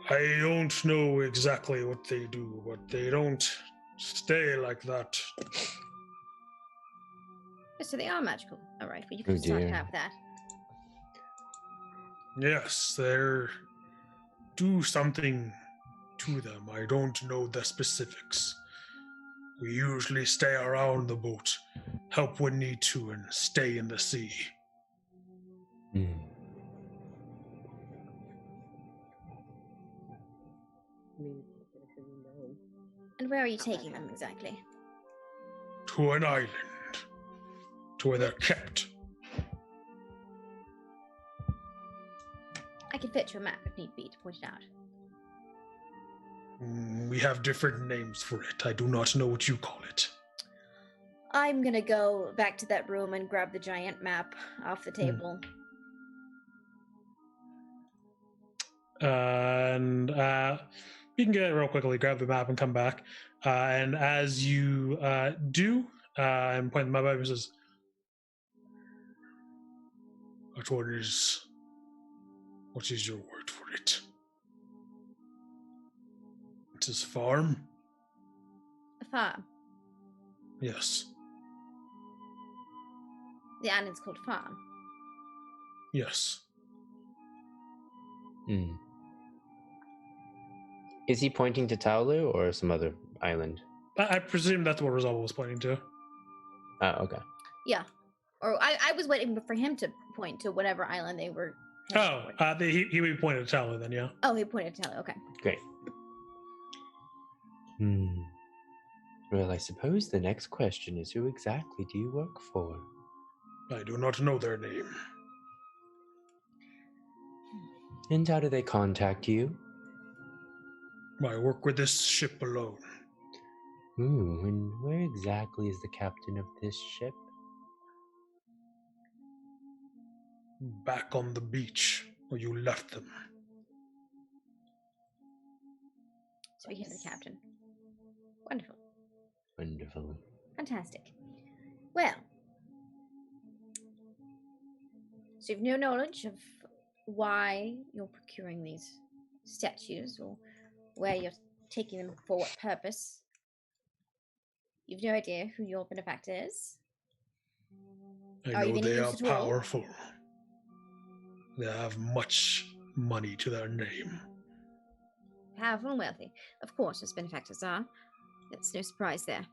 I don't know exactly what they do, but they don't stay like that. So they are magical. All right, well, you can start out with that. Yes, they do something to them. I don't know the specifics. We usually stay around the boat, help when need to, and stay in the sea. And where are you taking them exactly? To an island, to where they're kept. I can fetch you a map if need be to point it out. We have different names for it. I do not know what you call it. I'm gonna go back to that room and grab the giant map off the table. And you can get it real quickly, grab the map and come back. And as you do, and point the map out, he says, what is your word for it? It is farm? A farm? Yes. The island's called farm? Yes. Is he pointing to Taolu or some other island? I presume that's what Rosalba was pointing to. Okay. Yeah. Or I was waiting for him to point to whatever island they were. He would point at Taolu then, yeah. Oh, he pointed to Taolu, okay. Great. Well, I suppose the next question is, who exactly do you work for? I do not know their name. And how do they contact you? I work with this ship alone. And where exactly is the captain of this ship? Back on the beach where you left them. So we hear the captain. Wonderful. Wonderful. Fantastic. Well, so you've no knowledge of why you're procuring these statues or where you're taking them for what purpose. You've no idea who your benefactor is. I know they are powerful. They have much money to their name. Powerful and wealthy. Of course, as benefactors are. That's no surprise there.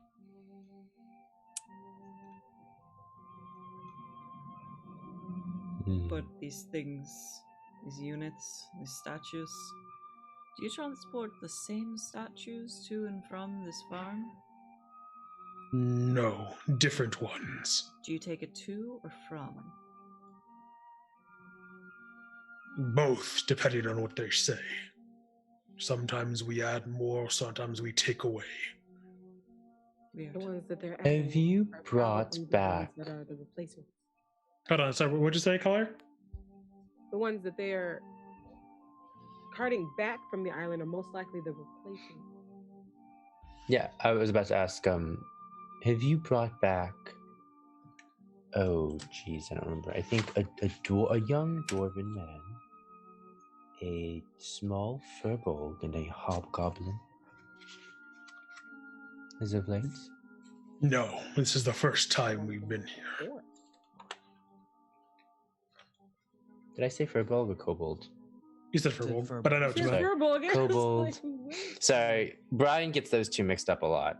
But these things, these units, these statues, do you transport the same statues to and from this farm? No, different ones. Do you take it to or from? Both, depending on what they say. Sometimes we add more, sometimes we take away. Weird. The ones that they're Have adding you are brought probably the ones back? that are the replacements. Hold on, sorry, what'd you say, Color? The ones that they are carting back from the island are most likely the replacements. Yeah, I was about to ask. Have you brought back? Oh, geez, I don't remember. I think a young dwarven man, a small furbolg, and a hobgoblin. As of late. No, this is the first time we've been here. Four. Did I say furbolg or kobold? You said Did Furbolg, Furbolg. but I know what you You're meant. Sorry. verbal again. Kobold. Sorry, Brian gets those two mixed up a lot.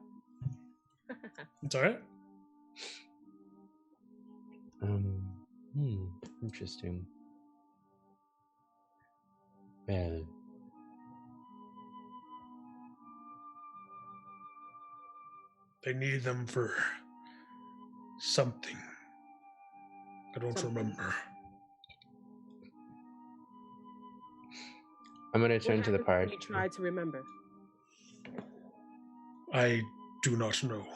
It's alright. Interesting. Well, They need them for something. I don't remember. I'm gonna turn to the What party. you try to remember. I do not know.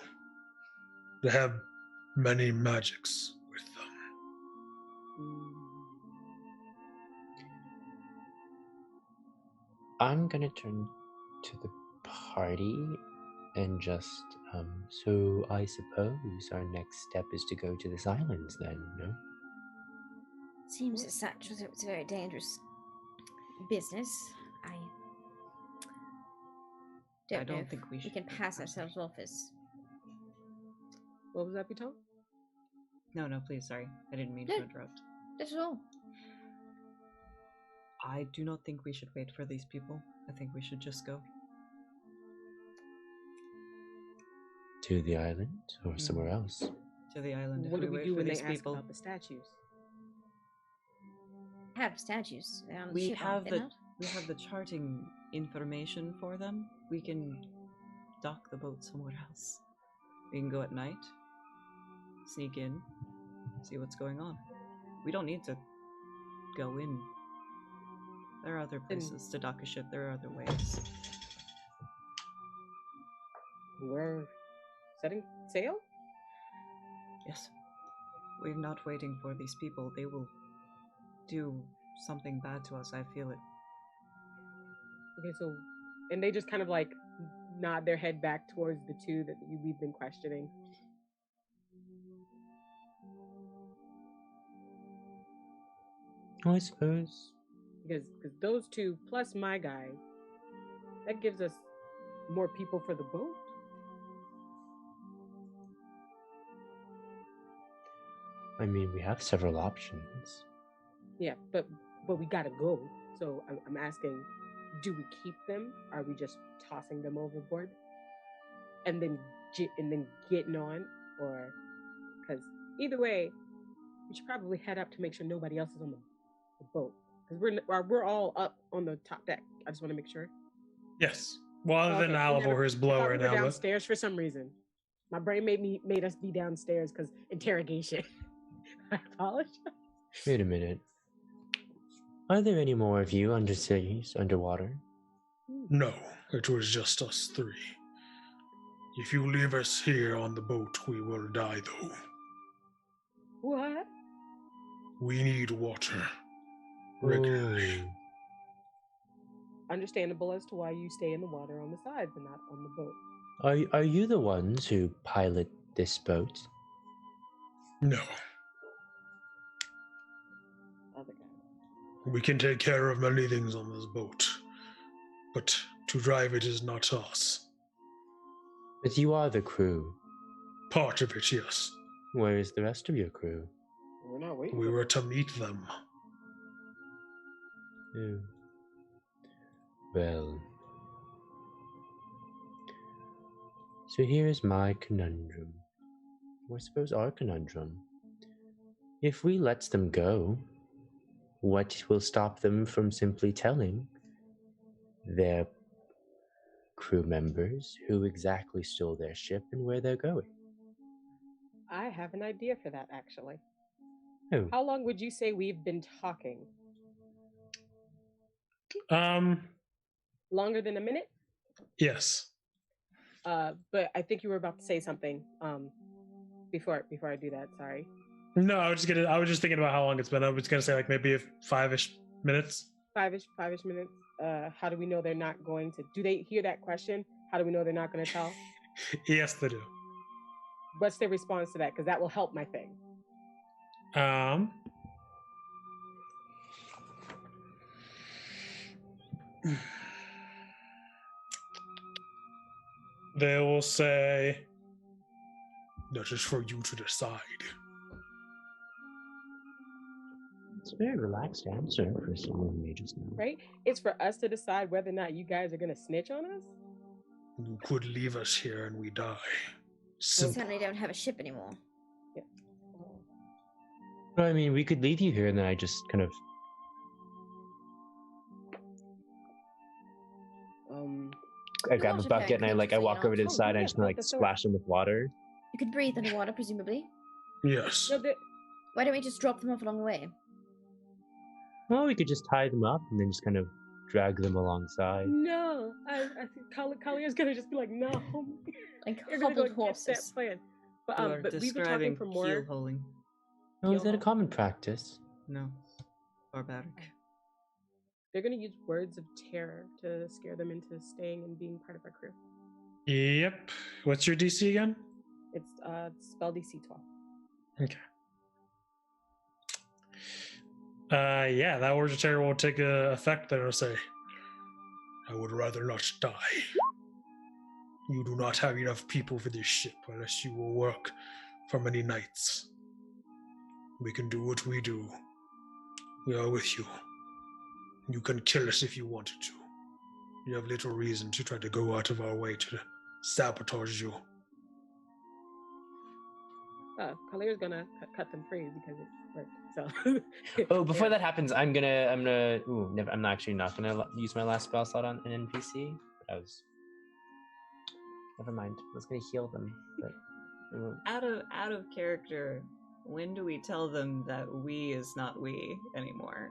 They have many magics with them. I'm gonna turn to the party and just so I suppose our next step is to go to this island then, no? Seems as such. It's a very dangerous business. I don't know don't if think we should can go pass further. ourselves off as. What was that, Vito? No, please, sorry. I didn't mean No. to interrupt. Not at all. I do not think we should wait for these people. I think we should just go. To the island or somewhere else? To the island. What If do we wait do for when they these ask people, about the statues? Have statues. They're on the we ship, have aren't they the not? we have the charting information for them. We can dock the boat somewhere else. We can go at night, sneak in, see what's going on. We don't need to go in. There are other places to dock a ship. There are other ways. We're setting sail? Yes. We're not waiting for these people. They will do something bad to us. I feel it. Okay, so, and they just kind of like nod their head back towards the two that we've been questioning. I suppose. Because those two plus my guy, that gives us more people for the boat. I mean, we have several options. Yeah, but we gotta go. So I'm asking, do we keep them? Are we just tossing them overboard, and then getting on, or because either way, we should probably head up to make sure nobody else is on the boat because we're all up on the top deck. I just want to make sure. Yes. Well, other than Okay, Alivor, who's below right we were now. But downstairs for some reason. My brain made us be downstairs because interrogation. I apologize. Wait a minute. Are there any more of you underwater? no, it was just us three. If you leave us here on the boat, we will die, though. What? We need water regularly. Understandable as to why you stay in the water on the sides and not on the boat. Are you the ones who pilot this boat? No. Other guy. We can take care of many things on this boat, but to drive it is not us. But you are the crew. Part of it, yes. Where is the rest of your crew? We're not waiting. We were to meet them. Oh. Well. So here's my conundrum. Or I suppose our conundrum. If we let them go, what will stop them from simply telling their crew members who exactly stole their ship and where they're going? I have an idea for that, actually. Oh. How long would you say we've been talking? Um, Longer than a minute? yes. But I think you were about to say something. Before I do that, sorry. No, I was just thinking about how long it's been. I was gonna say like maybe 5-ish minutes. Five-ish minutes. How do we know they're not going to? Do they hear that question? How do we know they're not going to tell? Yes, they do. What's their response to that? Because that will help my thing. They will say, "That is for you to decide." It's a very relaxed answer for someone who may just know. Right? It's for us to decide whether or not you guys are going to snitch on us. You could leave us here and we die. We Simple. certainly don't have a ship anymore. Yeah. Well, I mean, we could leave you here and then I just kind of... I grab a water bucket tank, and I so walk you're over to the not side and I yeah, just kind of that's splash them with water. You could breathe underwater, presumably. Yes. No, Why don't we just drop them off along the way? Well, we could just tie them up and then just kind of drag them alongside. no. I think Collier's going to just be like, no. Like You're gonna go hobbled against that horses. plan. You are But we've been talking describing for more. keel-holing. Oh, is that a Yo-ho. common practice? No. Barbaric. They're going to use words of terror to scare them into staying and being part of our crew. Yep. What's your DC again? It's spell DC 12. Okay. Yeah, that word of terror will take effect. Then it'll say, "I would rather not die. You do not have enough people for this ship unless you will work for many nights. We can do what we do. We are with you. You can kill us if you wanted to. You have little reason to try to go out of our way to sabotage you." Collier's going to cut them free because it worked. So. Oh, before that happens, I'm gonna. Ooh, I'm actually not gonna use my last spell slot on an NPC. Never mind. I was gonna heal them, but Out of character, when do we tell them that we is not we anymore?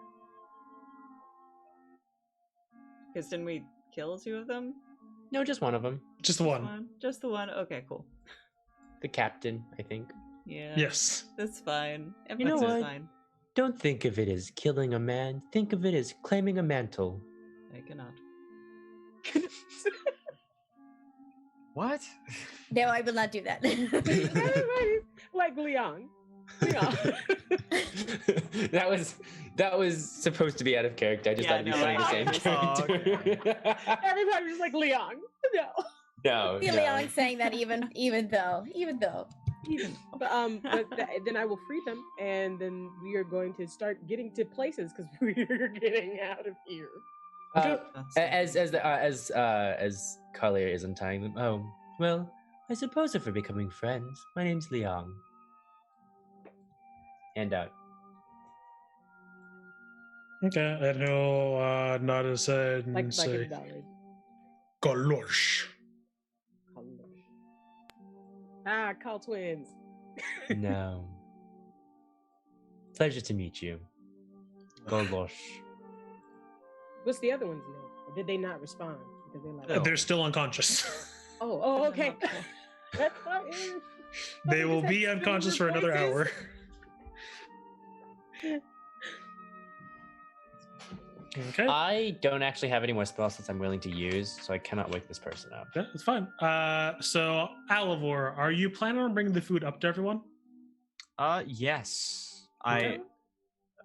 Because didn't we kill 2 of them? no, just one of them. Just one. Just the one? Okay, cool. The captain, I think. Yeah. Yes. That's fine. You know Emphasis is what? fine. Don't think of it as killing a man. Think of it as claiming a mantle. I cannot. What? No, I will not do that. Everybody's like Leon. that was supposed to be out of character. I just thought it'd be funny to say in character. Everybody's just like Leon. No. No. Feel Leon saying that even though. But then I will free them, and then we are going to start getting to places because we're getting out of here. As Collier is untying them. Oh, well, I suppose if we're becoming friends, my name's Leon. Hand out. Okay, and he'll nod his head and Like say, a dollar. "Galosh." Call twins. No. Pleasure to meet you. Golosh. What's the other one's name? Or did they not respond? Because they like, They're still unconscious. oh, okay. They will be unconscious for another hour. Okay. I don't actually have any more spells since I'm willing to use, so I cannot wake this person up. Yeah, it's fine. So Alivor, are you planning on bringing the food up to everyone? Yes. Okay.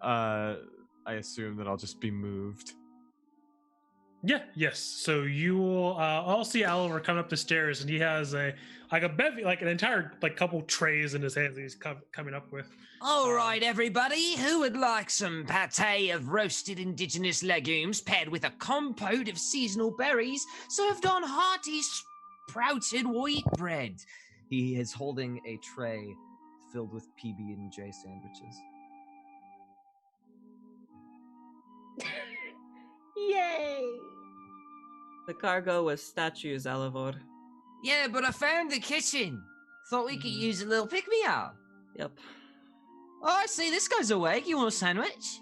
I assume that I'll just be moved. Yeah, yes. So you will all see Oliver come up the stairs, and he has an entire couple trays in his hands that he's coming up with. All right, everybody, who would like some pate of roasted indigenous legumes paired with a compote of seasonal berries served on hearty sprouted white bread? He is holding a tray filled with PB&J sandwiches. Yay! The cargo was statues, Alivor. Yeah, but I found the kitchen. Thought we could use a little pick-me-up. Yep. Oh, I see. This goes away. You want a sandwich?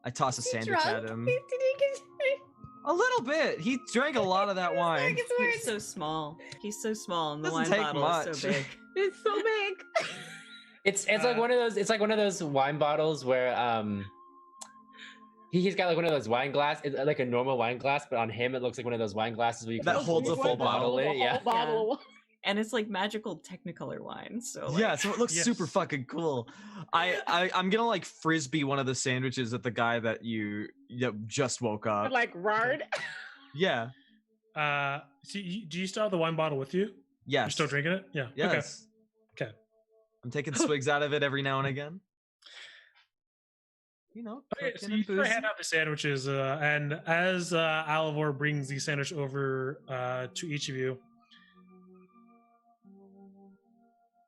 I toss a sandwich at him. A little bit. He drank a lot of that wine. He's so small. He's so small, and the Doesn't wine take bottle much. is so big. It's so big. It's like one of those. It's like one of those wine bottles where he's got like one of those wine glass, like a normal wine glass, but on him it looks like one of those wine glasses where you That can holds a put full the bottle in it. Yeah. Bottle of wine. And it's like magical Technicolor wine. So like, Yeah, so it looks Yes. super fucking cool. I'm gonna like frisbee one of the sandwiches at the guy that just woke up. Like Rard. Yeah. So do you still have the wine bottle with you? Yes. You're still drinking it? Yeah. Yes. Okay. I'm taking swigs out of it every now and again. You know, Okay, so cooking you and try hand boozing. out the sandwiches, and as Alivor brings the sandwich over to each of you,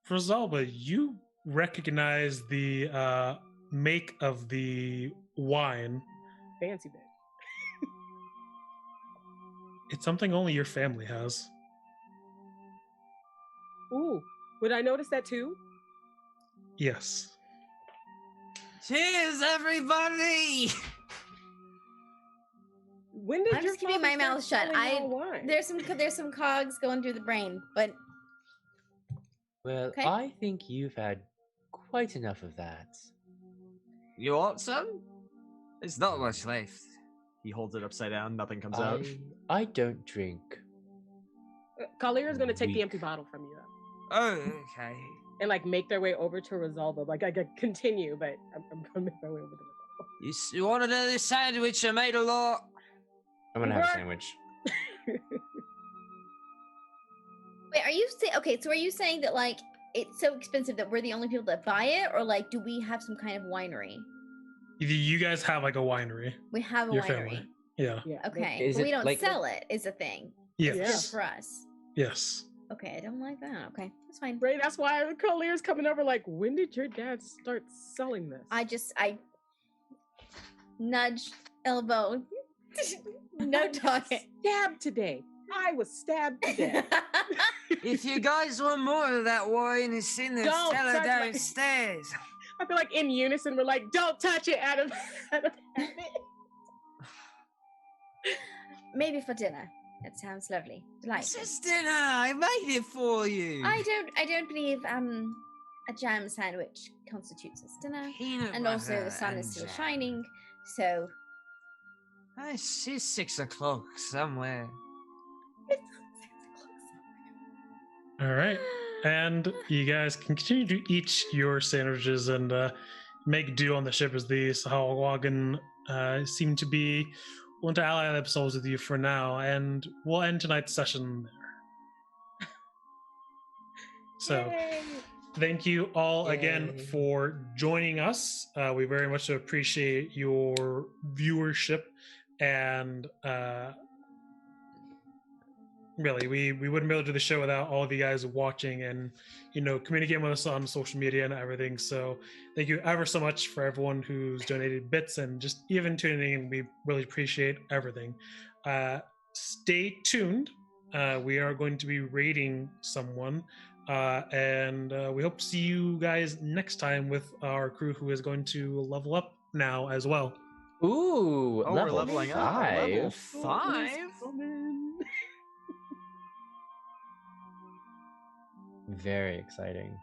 Rosalba, you recognize the make of the wine. Fancy bit. It's something only your family has. Ooh, would I notice that too? Yes. Cheers, everybody! When did I'm your just keeping my father start mouth shut. selling our wine? There's some cogs going through the brain, but Well, Okay. I think you've had quite enough of that. You want some? There's not much left. He holds it upside down, nothing comes out. I don't drink. Kalira's gonna take the Weak. empty bottle from you Oh, okay. and like make their way over to Rosalba. Like I could continue, but I'm gonna make my way over to Rosalba. You want another sandwich? I made a lot. I'm gonna have a Right. sandwich. wait, are you saying okay? So are you saying that like it's so expensive that we're the only people that buy it, or like do we have some kind of winery? You guys have like a winery. We have a Your winery. family. Yeah. Yeah. Okay, Is but we it, don't like- sell it. Is a thing. Yes. Yeah. Just for us. Yes. Okay, I don't like that. Okay, that's fine. Right. That's why Kalira's coming over. Like, when did your dad start selling this? I nudge elbow. No talking. Stabbed today. I was stabbed to death. If you guys want more of that wine, it's in the Don't cellar touch my- downstairs. I feel like in unison we're like, don't touch it, Adam. Adam. Maybe for dinner. That sounds lovely. It's Delightful. just dinner. I made it for you. I don't believe a jam sandwich constitutes as dinner. Peanut And also butter the sun and is still jam. shining, so It's 6 o'clock somewhere. All right. And you guys can continue to eat your sandwiches and make do on the ship as the Sahawagan seem to be willing to ally themselves with you for now. And we'll end tonight's session there. So Yay. thank you all again Yay. for joining us. We very much appreciate your viewership and really we wouldn't be able to do the show without all of you guys watching and communicating with us on social media and everything. So thank you ever so much for everyone who's donated bits and just even tuning in. We really appreciate everything. Stay tuned. We are going to be rating someone and we hope to see you guys next time with our crew who is going to level up now as well. Ooh, Oh, level we're leveling up. five. Level 5. Very exciting.